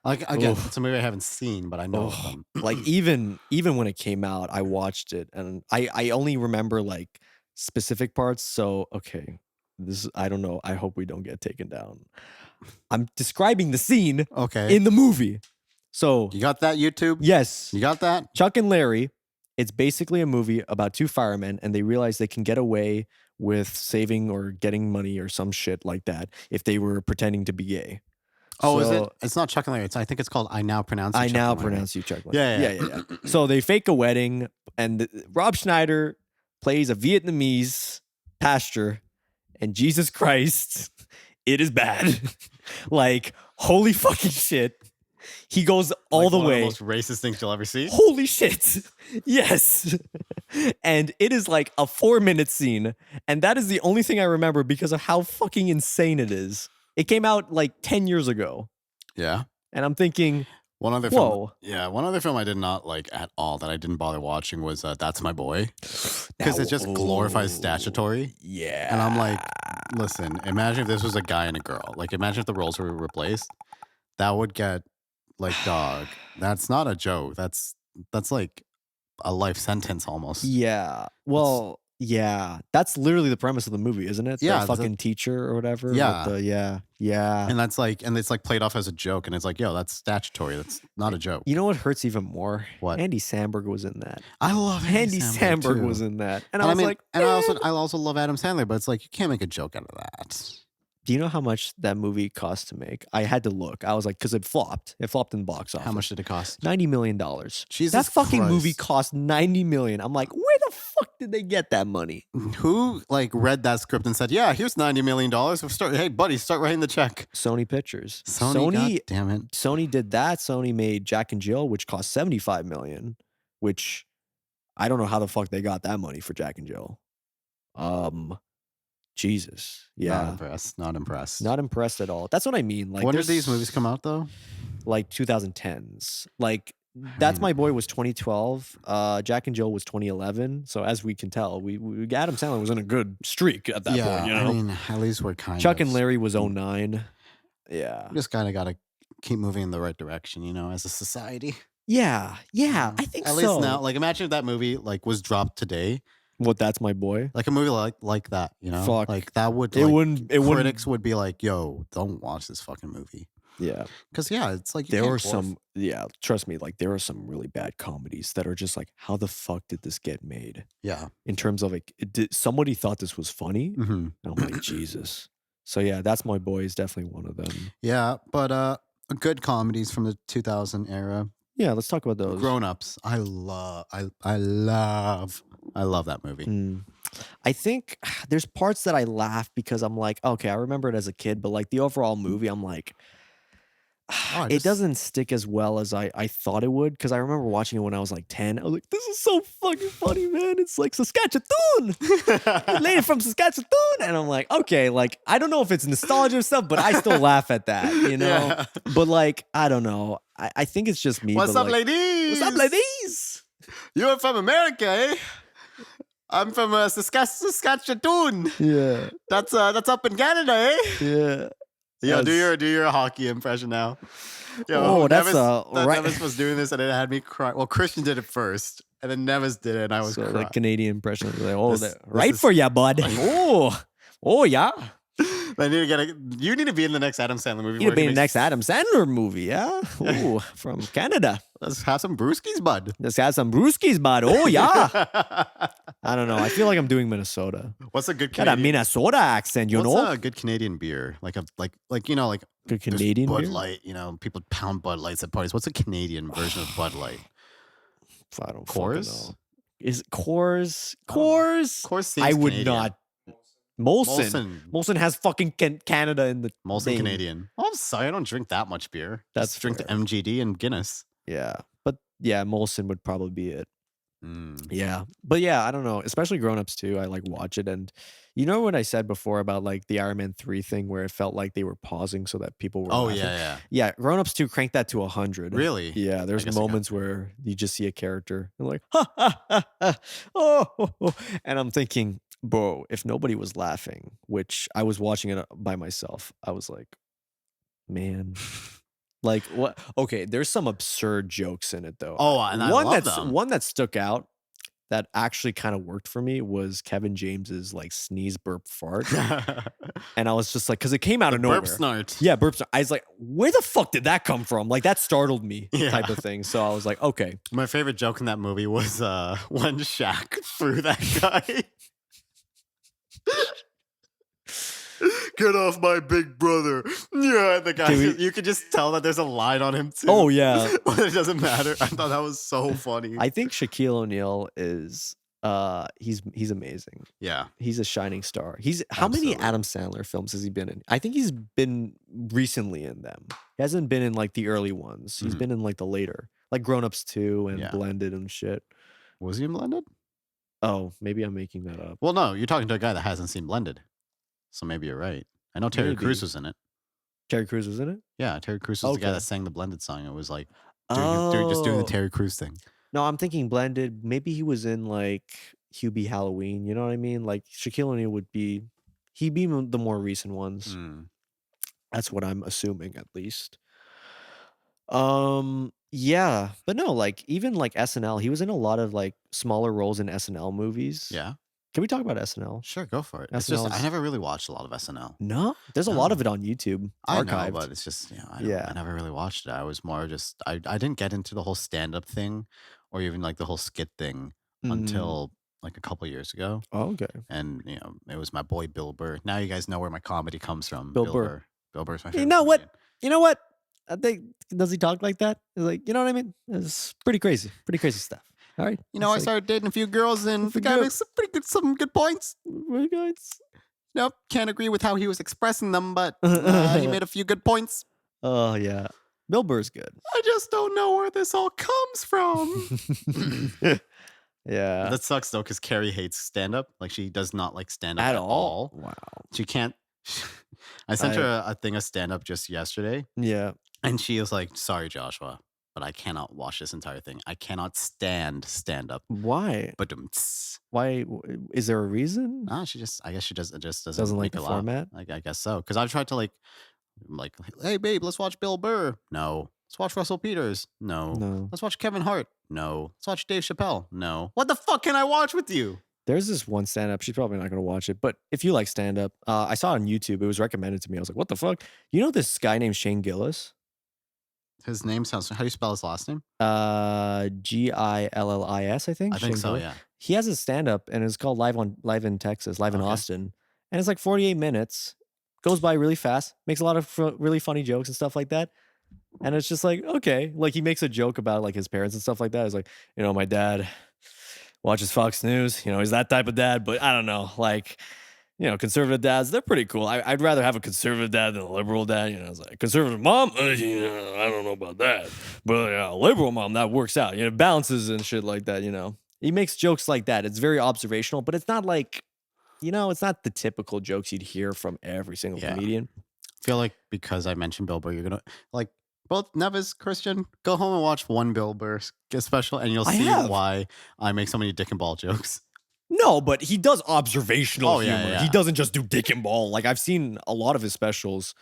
[SPEAKER 1] Like again, it's a movie I haven't seen, but I know of them.
[SPEAKER 2] Like even when it came out, I watched it, and I only remember like specific parts. So okay, I don't know. I hope we don't get taken down. I'm describing the scene in the movie. So
[SPEAKER 1] you got that, YouTube?
[SPEAKER 2] Yes.
[SPEAKER 1] You got that?
[SPEAKER 2] Chuck and Larry. It's basically a movie about two firemen, and they realize they can get away with saving or getting money or some shit like that if they were pretending to be gay.
[SPEAKER 1] Oh, so, is it? It's not Chuck and Larry. I think it's called I Now Pronounce You
[SPEAKER 2] Chuck and Larry. Yeah. So they fake a wedding, and Rob Schneider plays a Vietnamese pastor, and Jesus Christ, it is bad. Like, holy fucking shit. He goes all the way.
[SPEAKER 1] One of the most racist things you'll ever see.
[SPEAKER 2] Holy shit. Yes. And it is like a 4-minute scene. And that is the only thing I remember because of how fucking insane it is. It came out like 10 years ago.
[SPEAKER 1] Yeah.
[SPEAKER 2] And I'm thinking,
[SPEAKER 1] one other film I did not like at all that I didn't bother watching was That's My Boy. Because it just glorifies statutory.
[SPEAKER 2] Yeah.
[SPEAKER 1] And I'm like, listen, imagine if this was a guy and a girl. Like, imagine if the roles were replaced. That would get, like, dog. That's not a joke. That's like a life sentence almost.
[SPEAKER 2] Yeah. Well, yeah. That's literally the premise of the movie, isn't it?
[SPEAKER 1] Yeah.
[SPEAKER 2] The fucking teacher or whatever.
[SPEAKER 1] Yeah.
[SPEAKER 2] Yeah.
[SPEAKER 1] And that's like, and it's like played off as a joke. And it's like, yo, that's statutory. That's not a joke.
[SPEAKER 2] You know what hurts even more?
[SPEAKER 1] What?
[SPEAKER 2] Andy Samberg was in that.
[SPEAKER 1] I love
[SPEAKER 2] Andy Samberg was in that. And I was like,
[SPEAKER 1] and I also love Adam Sandler, but it's like, you can't make a joke out of that.
[SPEAKER 2] Do you know how much that movie cost to make? I had to look. I was like, because it flopped. It flopped in the box office.
[SPEAKER 1] How much did it cost?
[SPEAKER 2] $90 million.
[SPEAKER 1] Jesus
[SPEAKER 2] That fucking
[SPEAKER 1] Christ.
[SPEAKER 2] movie cost $90 million. I'm like, where the fuck did they get that money?
[SPEAKER 1] Who like read that script and said, yeah, here's $90 million. Hey, buddy, start writing the check.
[SPEAKER 2] Sony Pictures.
[SPEAKER 1] Sony, God damn it.
[SPEAKER 2] Sony did that. Sony made Jack and Jill, which cost $75 million, which I don't know how the fuck they got that money for Jack and Jill. Jesus. Yeah.
[SPEAKER 1] Not impressed. Not impressed.
[SPEAKER 2] Not impressed at all. That's what I mean. Like,
[SPEAKER 1] when did these movies come out though?
[SPEAKER 2] Like 2010s. Like That's My Boy was 2012. Jack and Jill was 2011. So as we can tell, we Adam Sandler was in a good streak at that point. You know?
[SPEAKER 1] I mean, at least we're kind
[SPEAKER 2] Chuck
[SPEAKER 1] of.
[SPEAKER 2] and Larry was 09. Yeah.
[SPEAKER 1] We just kind of got to keep moving in the right direction, you know, as a society.
[SPEAKER 2] Yeah. I think
[SPEAKER 1] at least now, like, imagine if that movie like was dropped today.
[SPEAKER 2] What, That's My Boy?
[SPEAKER 1] Like a movie like that, you know?
[SPEAKER 2] Fuck.
[SPEAKER 1] Like that would,
[SPEAKER 2] It
[SPEAKER 1] like,
[SPEAKER 2] wouldn't.
[SPEAKER 1] critics would be like, yo, don't watch this fucking movie.
[SPEAKER 2] Yeah.
[SPEAKER 1] Because, yeah, it's like,
[SPEAKER 2] there were some, trust me, like there are some really bad comedies that are just like, how the fuck did this get made?
[SPEAKER 1] Yeah.
[SPEAKER 2] In terms of like, somebody thought this was funny?
[SPEAKER 1] Mm-hmm.
[SPEAKER 2] And I'm like, Jesus. So yeah, That's My Boy is definitely one of them.
[SPEAKER 1] Yeah, but good comedies from the 2000 era.
[SPEAKER 2] Yeah, let's talk about those.
[SPEAKER 1] Grown Ups. I love that movie.
[SPEAKER 2] I think there's parts that I laugh because I'm like, okay, I remember it as a kid, but like the overall movie, I'm like, it doesn't stick as well as I thought it would, because I remember watching it when I was like 10. I was like, this is so fucking funny, man. It's like Saskatchewan. Lady from Saskatchewan. And I'm like, okay, like, I don't know if it's nostalgia or stuff, but I still laugh at that, you know? Yeah. But like, I don't know. I think it's just me.
[SPEAKER 1] What's up,
[SPEAKER 2] like,
[SPEAKER 1] ladies?
[SPEAKER 2] What's up, ladies?
[SPEAKER 1] You're from America, eh? I'm from Saskatchewan. Yeah. That's up in Canada, eh?
[SPEAKER 2] Yeah.
[SPEAKER 1] Yeah, do your hockey impression now.
[SPEAKER 2] Yo, that's right.
[SPEAKER 1] Nevis was doing this and it had me cry. Well, Christian did it first, and then Nevis did it, and I was crying.
[SPEAKER 2] Like Canadian impression. Like, right for ya, bud. Oh yeah.
[SPEAKER 1] You need to be in the next Adam Sandler movie.
[SPEAKER 2] You need to be in the next Adam Sandler movie, yeah? Ooh, from Canada.
[SPEAKER 1] Let's have some brewskis, bud.
[SPEAKER 2] Oh, yeah. I don't know. I feel like I'm doing Minnesota.
[SPEAKER 1] What's a good Canadian?
[SPEAKER 2] Got a Minnesota accent, you know?
[SPEAKER 1] What's a good Canadian beer? Like you know, like
[SPEAKER 2] good Canadian
[SPEAKER 1] Bud
[SPEAKER 2] beer?
[SPEAKER 1] Light. You know, people pound Bud Lights at parties. What's a Canadian version of Bud Light?
[SPEAKER 2] I don't
[SPEAKER 1] Coors?
[SPEAKER 2] Know. Is it Coors?
[SPEAKER 1] Coors.
[SPEAKER 2] I would Canadian. Not. Molson has fucking Canada in the
[SPEAKER 1] Molson
[SPEAKER 2] name.
[SPEAKER 1] Canadian. Oh, I'm sorry, I don't drink that much beer. That's drink the MGD and Guinness.
[SPEAKER 2] Yeah, but yeah, Molson would probably be it. Yeah, but yeah, I don't know. Especially Grown Ups too. I like watch it, and you know what I said before about like the Iron Man 3 thing, where it felt like they were pausing so that people were.
[SPEAKER 1] Laughing.
[SPEAKER 2] Yeah. Grown Ups 2 cranked that to 100.
[SPEAKER 1] Really?
[SPEAKER 2] Yeah. There's moments where you just see a character and like, ha ha ha ha, oh, and I'm thinking, bro, if nobody was laughing, which I was watching it by myself, I was like, man. Like what? Okay, there's some absurd jokes in it though.
[SPEAKER 1] Oh, and I love them.
[SPEAKER 2] One that stuck out that actually kind of worked for me was Kevin James's like sneeze, burp, fart, and I was just like, because it came out of nowhere.
[SPEAKER 1] Burp snort.
[SPEAKER 2] Yeah, burp snort. I was like, where the fuck did that come from? Like that startled me, type of thing. So I was like, okay.
[SPEAKER 1] My favorite joke in that movie was when Shaq threw that guy. Get off my big brother. Yeah, the guy, you could just tell that there's a line on him too.
[SPEAKER 2] Oh, yeah.
[SPEAKER 1] But it doesn't matter. I thought that was so funny.
[SPEAKER 2] I think Shaquille O'Neal is, he's amazing.
[SPEAKER 1] Yeah.
[SPEAKER 2] He's a shining star. How many Adam Sandler films has he been in? I think he's been recently in them. He hasn't been in like the early ones. He's been in like the later, like Grown Ups 2 and Blended and shit.
[SPEAKER 1] Was he in Blended?
[SPEAKER 2] Oh, maybe I'm making that up.
[SPEAKER 1] Well, no, you're talking to a guy that hasn't seen Blended. So maybe you're right. I know Terry Crews was in it.
[SPEAKER 2] Terry Crews was in it?
[SPEAKER 1] Yeah, Terry Crews was the guy that sang the Blended song. It was like just doing the Terry Crews thing.
[SPEAKER 2] No, I'm thinking Blended. Maybe he was in like Hubie Halloween. You know what I mean? Like Shaquille O'Neal he'd be the more recent ones. That's what I'm assuming, at least. Yeah, but no, like even like SNL, he was in a lot of like smaller roles in SNL movies.
[SPEAKER 1] Yeah.
[SPEAKER 2] Can we talk about SNL?
[SPEAKER 1] Sure, go for it. It's just I never really watched a lot of SNL.
[SPEAKER 2] No, there's a lot of it on YouTube.
[SPEAKER 1] I
[SPEAKER 2] archived.
[SPEAKER 1] know, but it's just I never really watched it. I was more just I didn't get into the whole stand up thing, or even like the whole skit thing until like a couple years ago.
[SPEAKER 2] Oh, okay.
[SPEAKER 1] And it was my boy Bill Burr. Now you guys know where my comedy comes from.
[SPEAKER 2] Bill Burr.
[SPEAKER 1] Bill Burr's my favorite.
[SPEAKER 2] You know what? I think does he talk like that? He's like, you know what I mean? It's pretty crazy stuff. All right.
[SPEAKER 1] I started dating a few girls, and the guy makes some good points. Nope, can't agree with how he was expressing them, but he made a few good points.
[SPEAKER 2] Oh yeah, Bill Burr's good.
[SPEAKER 1] I just don't know where this all comes from.
[SPEAKER 2] Yeah.
[SPEAKER 1] That sucks though, because Carrie hates stand up. Like she does not like stand up
[SPEAKER 2] At
[SPEAKER 1] at all.
[SPEAKER 2] Wow.
[SPEAKER 1] She can't. I sent her a thing of stand up just yesterday,
[SPEAKER 2] Yeah.
[SPEAKER 1] and she was like, "Sorry, Joshua, but I cannot watch this entire thing. I cannot stand up."
[SPEAKER 2] Why?
[SPEAKER 1] But
[SPEAKER 2] Why? Is there a reason?
[SPEAKER 1] she just, I guess she just, it just
[SPEAKER 2] Doesn't
[SPEAKER 1] doesn't
[SPEAKER 2] like
[SPEAKER 1] make
[SPEAKER 2] the
[SPEAKER 1] her laugh.
[SPEAKER 2] format?
[SPEAKER 1] I guess so. Because I've tried to like, hey babe, let's watch Bill Burr. No. Let's watch Russell Peters. No.
[SPEAKER 2] No.
[SPEAKER 1] Let's watch Kevin Hart. No. Let's watch Dave Chappelle. No. What the fuck can I watch with you?
[SPEAKER 2] There's this one stand-up. She's probably not going to watch it. But if you like stand-up, I saw it on YouTube. It was recommended to me. I was like, what the fuck? You know this guy named Shane Gillis?
[SPEAKER 1] His name sounds, how do you spell his last name?
[SPEAKER 2] Gillis, I think.
[SPEAKER 1] I think
[SPEAKER 2] Shane
[SPEAKER 1] so,
[SPEAKER 2] Gillis.
[SPEAKER 1] yeah.
[SPEAKER 2] He has a stand-up, and it's called Live in Texas, Live in Austin. And it's like 48 minutes. Goes by really fast. Makes a lot of really funny jokes and stuff like that. And it's just like, okay. Like, he makes a joke about, like, his parents and stuff like that. It's like, you know, my dad watches Fox News. You know, he's that type of dad. But I don't know. Like, you know, conservative dads, they're pretty cool. I'd rather have a conservative dad than a liberal dad. You know, it's like, conservative mom, you know, I don't know about that. But a liberal mom, that works out. You know, balances and shit like that, you know. He makes jokes like that. It's very observational, but it's not like, you know, it's not the typical jokes you'd hear from every single comedian.
[SPEAKER 1] I feel like because I mentioned Bill Burr, you're going to, like, both Nevis, Christian, go home and watch one Bill Burr special, and you'll see why I make so many dick and ball jokes.
[SPEAKER 2] No, but he does observational humor.
[SPEAKER 1] Yeah.
[SPEAKER 2] He doesn't just do dick and ball. Like, I've seen a lot of his specials,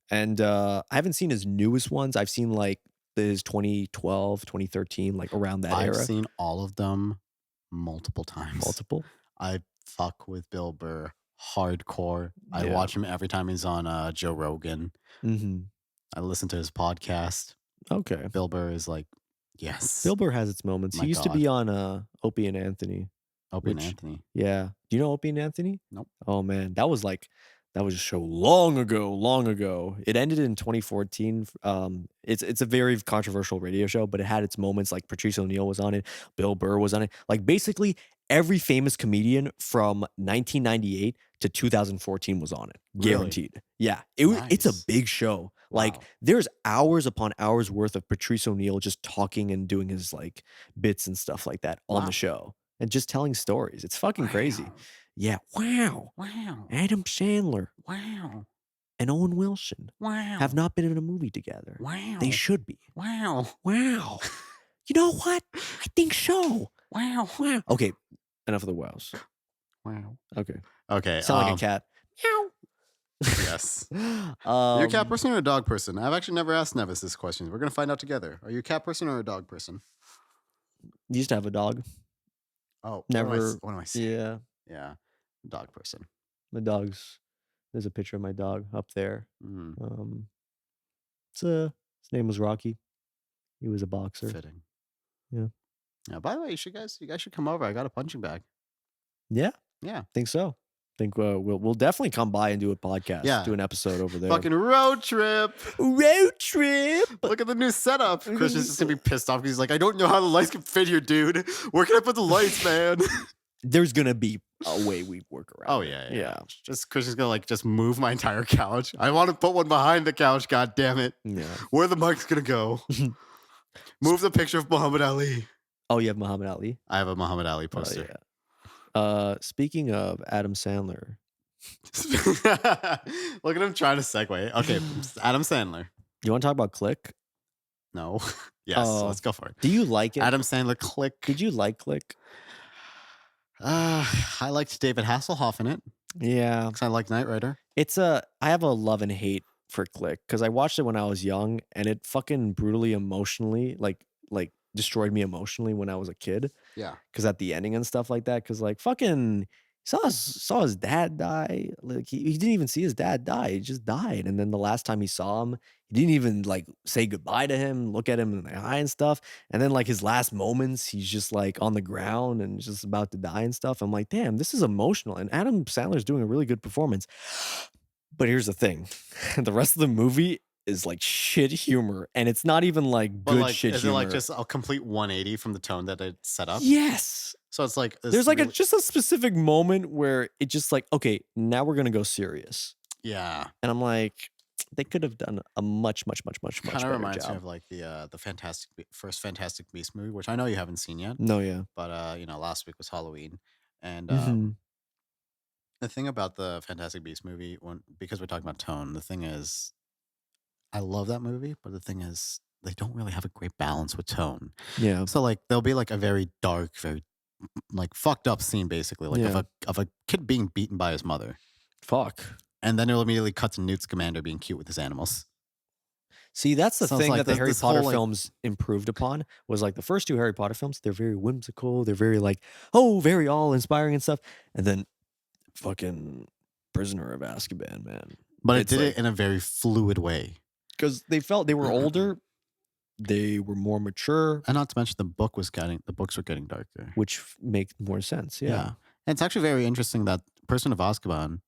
[SPEAKER 2] and I haven't seen his newest ones. I've seen, like, his 2012, 2013, like, around that era.
[SPEAKER 1] I've seen all of them multiple times.
[SPEAKER 2] Multiple?
[SPEAKER 1] I fuck with Bill Burr hardcore. I watch him every time he's on Joe Rogan.
[SPEAKER 2] Mm-hmm.
[SPEAKER 1] I listen to his podcast.
[SPEAKER 2] Okay.
[SPEAKER 1] Bill Burr is like, yes.
[SPEAKER 2] Bill Burr has its moments. He used to be on Opie and Anthony.
[SPEAKER 1] Opie and Anthony.
[SPEAKER 2] Yeah. Do you know Opie and Anthony?
[SPEAKER 1] Nope.
[SPEAKER 2] Oh, man. That was a show long ago. It ended in 2014. It's a very controversial radio show, but it had its moments. Like, Patrice O'Neal was on it. Bill Burr was on it. Like, basically every famous comedian from 1998 to 2014 was on it. Guaranteed. Really? Yeah. It's a big show. Wow. Like, there's hours upon hours worth of Patrice O'Neal just talking and doing his, like, bits and stuff like that on the show. And just telling stories. It's fucking crazy. Yeah. Wow. Adam Sandler.
[SPEAKER 1] Wow.
[SPEAKER 2] And Owen Wilson.
[SPEAKER 1] Wow.
[SPEAKER 2] Have not been in a movie together.
[SPEAKER 1] Wow.
[SPEAKER 2] They should be.
[SPEAKER 1] Wow.
[SPEAKER 2] You know what? I think so.
[SPEAKER 1] Wow.
[SPEAKER 2] Okay. Enough of the wows.
[SPEAKER 1] Wow.
[SPEAKER 2] Okay. Sound like a cat. Meow.
[SPEAKER 1] Yes. You're a cat person or a dog person? I've actually never asked Nevis this question. We're going to find out together. Are you a cat person or a dog person?
[SPEAKER 2] Used to have a dog.
[SPEAKER 1] Oh,
[SPEAKER 2] never.
[SPEAKER 1] What am I saying?
[SPEAKER 2] Yeah.
[SPEAKER 1] Dog person.
[SPEAKER 2] My dog's. There's a picture of my dog up there.
[SPEAKER 1] Mm.
[SPEAKER 2] His name was Rocky. He was a boxer.
[SPEAKER 1] Fitting.
[SPEAKER 2] Yeah.
[SPEAKER 1] By the way, you guys should come over. I got a punching bag.
[SPEAKER 2] Yeah.
[SPEAKER 1] Yeah.
[SPEAKER 2] Think so. Think we'll definitely come by and do a podcast.
[SPEAKER 1] Yeah.
[SPEAKER 2] Do an episode over there.
[SPEAKER 1] Fucking road trip. Look at the new setup. Christian's just gonna be pissed off because he's like, I don't know how the lights can fit here, dude. Where can I put the lights, man?
[SPEAKER 2] There's gonna be a way we work around.
[SPEAKER 1] Oh yeah. Just Christian's gonna just move my entire couch. I want to put one behind the couch. God damn it.
[SPEAKER 2] Yeah.
[SPEAKER 1] Where the mic's gonna go? Move the picture of Muhammad Ali.
[SPEAKER 2] Oh, you have Muhammad Ali?
[SPEAKER 1] I have a Muhammad Ali poster.
[SPEAKER 2] Oh, yeah. Speaking of Adam Sandler.
[SPEAKER 1] Look at him trying to segue. Okay, Adam Sandler.
[SPEAKER 2] You want to talk about Click?
[SPEAKER 1] No. Yes, let's go for it.
[SPEAKER 2] Do you like it?
[SPEAKER 1] Adam Sandler, Click.
[SPEAKER 2] Did you like Click?
[SPEAKER 1] I liked David Hasselhoff in it.
[SPEAKER 2] Yeah.
[SPEAKER 1] Because I like Knight Rider.
[SPEAKER 2] I have a love and hate for Click because I watched it when I was young and it fucking brutally emotionally, like destroyed me emotionally when I was a kid.
[SPEAKER 1] Yeah.
[SPEAKER 2] Because at the ending and stuff like that, because like fucking saw his dad die. Like he didn't even see his dad die. He just died. And then the last time he saw him, he didn't even like say goodbye to him, look at him in the eye and stuff. And then like his last moments, he's just like on the ground and just about to die and stuff. I'm like, damn, this is emotional. And Adam Sandler's doing a really good performance. But here's the thing. The rest of the movie is like shit humor, and it's not even like good shit humor. Is it
[SPEAKER 1] like just a complete 180 from the tone that it set up?
[SPEAKER 2] Yes.
[SPEAKER 1] So it's like
[SPEAKER 2] there's like just a specific moment where it just like, okay, now we're gonna go serious.
[SPEAKER 1] Yeah.
[SPEAKER 2] And I'm like, they could have done a much
[SPEAKER 1] Kind of
[SPEAKER 2] better
[SPEAKER 1] reminds me
[SPEAKER 2] job.
[SPEAKER 1] of like the first Fantastic Beast movie, which I know you haven't seen yet.
[SPEAKER 2] No, yeah.
[SPEAKER 1] But last week was Halloween, and
[SPEAKER 2] Mhm.
[SPEAKER 1] the thing about the Fantastic Beast movie, because we're talking about tone, the thing is, I love that movie, but the thing is, they don't really have a great balance with tone.
[SPEAKER 2] Yeah.
[SPEAKER 1] So like, there'll be like a very dark, very like fucked up scene, basically, like
[SPEAKER 2] Yeah.
[SPEAKER 1] of a kid being beaten by his mother,
[SPEAKER 2] Fuck.
[SPEAKER 1] and then it'll immediately cut to Newt Scamander being cute with his animals.
[SPEAKER 2] See, that's the
[SPEAKER 1] So it's
[SPEAKER 2] thing
[SPEAKER 1] like
[SPEAKER 2] that the Harry
[SPEAKER 1] this
[SPEAKER 2] Potter
[SPEAKER 1] whole like,
[SPEAKER 2] films improved upon was like the first two Harry Potter films, they're very whimsical, they're very like, oh, very all inspiring and stuff. And then fucking Prisoner of Azkaban, man.
[SPEAKER 1] but it
[SPEAKER 2] It's
[SPEAKER 1] did
[SPEAKER 2] like
[SPEAKER 1] it in a very fluid way.
[SPEAKER 2] because they felt they were older, they were more mature,
[SPEAKER 1] And not to mention the books were getting darker.
[SPEAKER 2] which make more sense.
[SPEAKER 1] Yeah.
[SPEAKER 2] Yeah.
[SPEAKER 1] And it's actually very interesting that Person of Azkaban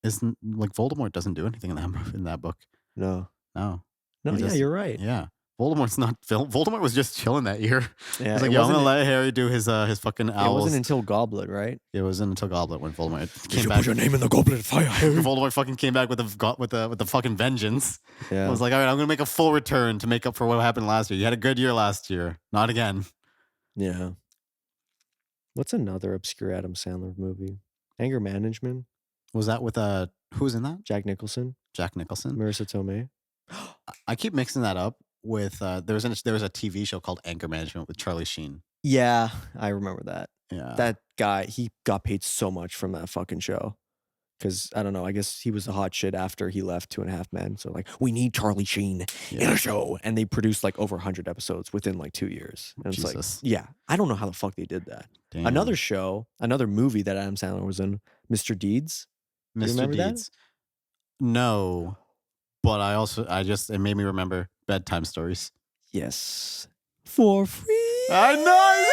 [SPEAKER 1] isn't like Voldemort doesn't do anything in that book.
[SPEAKER 2] No.
[SPEAKER 1] No.
[SPEAKER 2] No,
[SPEAKER 1] He
[SPEAKER 2] yeah,
[SPEAKER 1] just-
[SPEAKER 2] you're right.
[SPEAKER 1] Yeah. Voldemort's not Voldemort was just chilling that year.
[SPEAKER 2] Yeah,
[SPEAKER 1] He's like,
[SPEAKER 2] it
[SPEAKER 1] yo, I'm
[SPEAKER 2] wasn't
[SPEAKER 1] gonna let Harry do his fucking
[SPEAKER 2] it
[SPEAKER 1] owls.
[SPEAKER 2] wasn't until Goblet, right?
[SPEAKER 1] It wasn't until Goblet when Voldemort
[SPEAKER 2] You
[SPEAKER 1] came
[SPEAKER 2] should
[SPEAKER 1] back.
[SPEAKER 2] put your name in the goblet of fire.
[SPEAKER 1] Voldemort fucking came back with the fucking vengeance.
[SPEAKER 2] Yeah.
[SPEAKER 1] I was like, all right, I'm gonna make a full return to make up for what happened last year. You had a good year last year, not again.
[SPEAKER 2] Yeah. What's another obscure Adam Sandler movie? Anger Management,
[SPEAKER 1] Was that with who was in that?
[SPEAKER 2] Jack Nicholson,
[SPEAKER 1] Jack Nicholson.
[SPEAKER 2] Marissa Tomei.
[SPEAKER 1] I keep mixing that up with there was a TV show called Anger Management with Charlie Sheen.
[SPEAKER 2] Yeah, I remember that.
[SPEAKER 1] Yeah,
[SPEAKER 2] That guy, he got paid so much from that fucking show. Because, I don't know, I guess he was a hot shit after he left 2.5 Men. So, like, we need Charlie Sheen in a show. And they produced, like, over 100 episodes within, like, 2 years. And it's
[SPEAKER 1] Jesus.
[SPEAKER 2] like, yeah, I don't know how the fuck they did that.
[SPEAKER 1] Damn.
[SPEAKER 2] Another show, another movie that Adam Sandler was in, Mr. Deeds. You
[SPEAKER 1] Mr.
[SPEAKER 2] remember that?
[SPEAKER 1] Deeds. No, but it made me remember bedtime stories.
[SPEAKER 2] Yes. For free.
[SPEAKER 1] I know.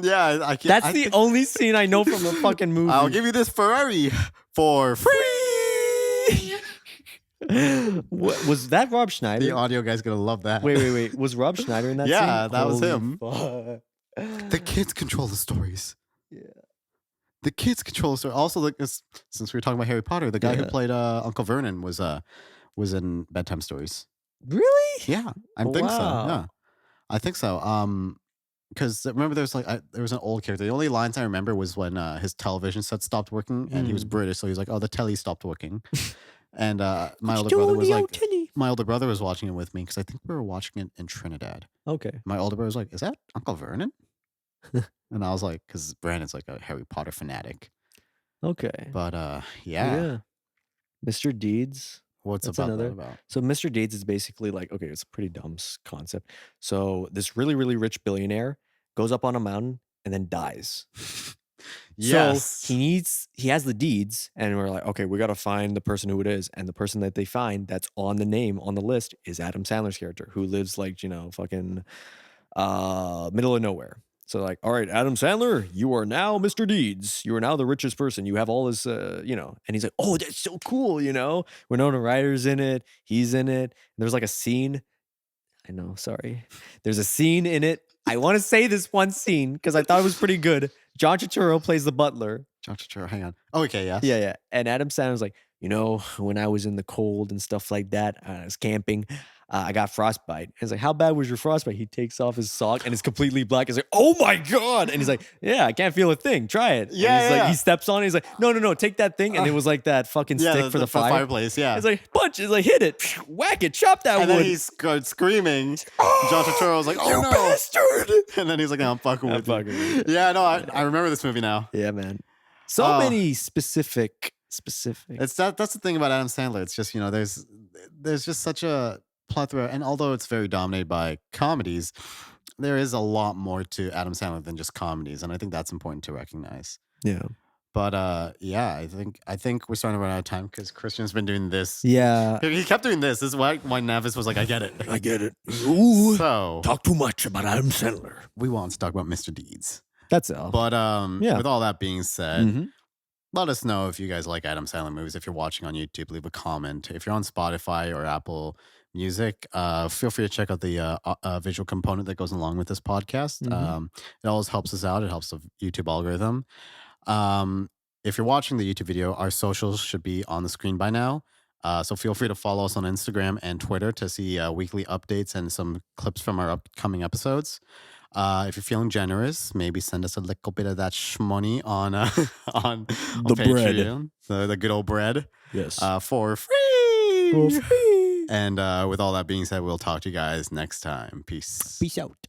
[SPEAKER 1] Yeah, I can't.
[SPEAKER 2] That's the only scene I know from the fucking movie.
[SPEAKER 1] I'll give you this Ferrari for free.
[SPEAKER 2] What, was that Rob Schneider?
[SPEAKER 1] The audio guy's gonna love that.
[SPEAKER 2] Wait. Was Rob Schneider in that scene?
[SPEAKER 1] Yeah, that was
[SPEAKER 2] Holy
[SPEAKER 1] him.
[SPEAKER 2] fuck.
[SPEAKER 1] The kids control the stories.
[SPEAKER 2] Yeah.
[SPEAKER 1] The kids control the story. Also, like since we were talking about Harry Potter, the guy who played Uncle Vernon was in bedtime stories.
[SPEAKER 2] Really?
[SPEAKER 1] Yeah, I think so.
[SPEAKER 2] Wow.
[SPEAKER 1] Yeah, I think so. Because remember, there was an old character. The only lines I remember was when his television set stopped working, and he was British, so he was like, "Oh, the telly stopped working." And my older brother was watching it with me because I think we were watching it in Trinidad.
[SPEAKER 2] Okay.
[SPEAKER 1] My older brother was like, "Is that Uncle Vernon?" And I was like, because Brandon's like a Harry Potter fanatic.
[SPEAKER 2] Okay.
[SPEAKER 1] But yeah.
[SPEAKER 2] Mr. Deeds.
[SPEAKER 1] What's
[SPEAKER 2] That's
[SPEAKER 1] that
[SPEAKER 2] another.
[SPEAKER 1] about?
[SPEAKER 2] So Mr. Deeds is basically like, okay, it's a pretty dumb concept. So this really, really rich billionaire goes up on a mountain and then dies.
[SPEAKER 1] Yes.
[SPEAKER 2] So he has the deeds, and we're like, okay, we got to find the person who it is. And the person that they find that's on the name on the list is Adam Sandler's character, who lives like, fucking middle of nowhere. So like, all right, Adam Sandler, you are now Mr. Deeds. You are now the richest person. You have all this, and he's like, oh, that's so cool, Winona Ryder's in it. He's in it. And there's like a scene. I know, sorry. There's a scene in it. I want to say this one scene because I thought it was pretty good. John Turturro plays the butler.
[SPEAKER 1] John Turturro, hang on. Oh, okay, yes.
[SPEAKER 2] Yeah. And Adam Sandler's like, when I was in the cold and stuff like that, I was camping, I got frostbite. He's like, how bad was your frostbite? He takes off his sock and it's completely black. He's like, oh my God. And he's like, yeah, I can't feel a thing. Try it.
[SPEAKER 1] Yeah,
[SPEAKER 2] and he's like, he steps on it. He's like, no, take that thing. And it was like that fucking stick for the
[SPEAKER 1] fireplace. Yeah.
[SPEAKER 2] He's like, punch. He's like, hit it. Whack it. Chop that wood.
[SPEAKER 1] And then he started screaming. John Turturro was like, oh,
[SPEAKER 2] you
[SPEAKER 1] no.
[SPEAKER 2] bastard.
[SPEAKER 1] And then he's like, no, I'm fucking with you. Yeah, no, I remember this movie now.
[SPEAKER 2] Yeah, man. So many specific.
[SPEAKER 1] That's the thing about Adam Sandler. It's just, there's just such a plethora, and although it's very dominated by comedies, there is a lot more to Adam Sandler than just comedies, and I think that's important to recognize.
[SPEAKER 2] Yeah.
[SPEAKER 1] But I think we're starting to run out of time because Christian's been doing this.
[SPEAKER 2] Yeah.
[SPEAKER 1] He kept doing this. This is why Navis was like, I get it.
[SPEAKER 2] Ooh.
[SPEAKER 1] So
[SPEAKER 2] Talk too much about Adam Sandler.
[SPEAKER 1] we want to talk about Mr. Deeds.
[SPEAKER 2] That's all.
[SPEAKER 1] But
[SPEAKER 2] yeah.
[SPEAKER 1] With all that being said,
[SPEAKER 2] Mhm.
[SPEAKER 1] let us know if you guys like Adam Sandler movies. If you're watching on YouTube, leave a comment. If you're on Spotify or Apple Music, feel free to check out the visual component that goes along with this podcast.
[SPEAKER 2] Mhm.
[SPEAKER 1] It always helps us out. It helps the YouTube algorithm. if you're watching the YouTube video, our socials should be on the screen by now. So feel free to follow us on Instagram and Twitter to see weekly updates and some clips from our upcoming episodes. If you're feeling generous, maybe send us a little bit of that shmoney on on
[SPEAKER 2] The
[SPEAKER 1] Patreon, the good old bread.
[SPEAKER 2] Yes.
[SPEAKER 1] For free.
[SPEAKER 2] For free.
[SPEAKER 1] And with all that being said, we'll talk to you guys next time. Peace.
[SPEAKER 2] Peace out.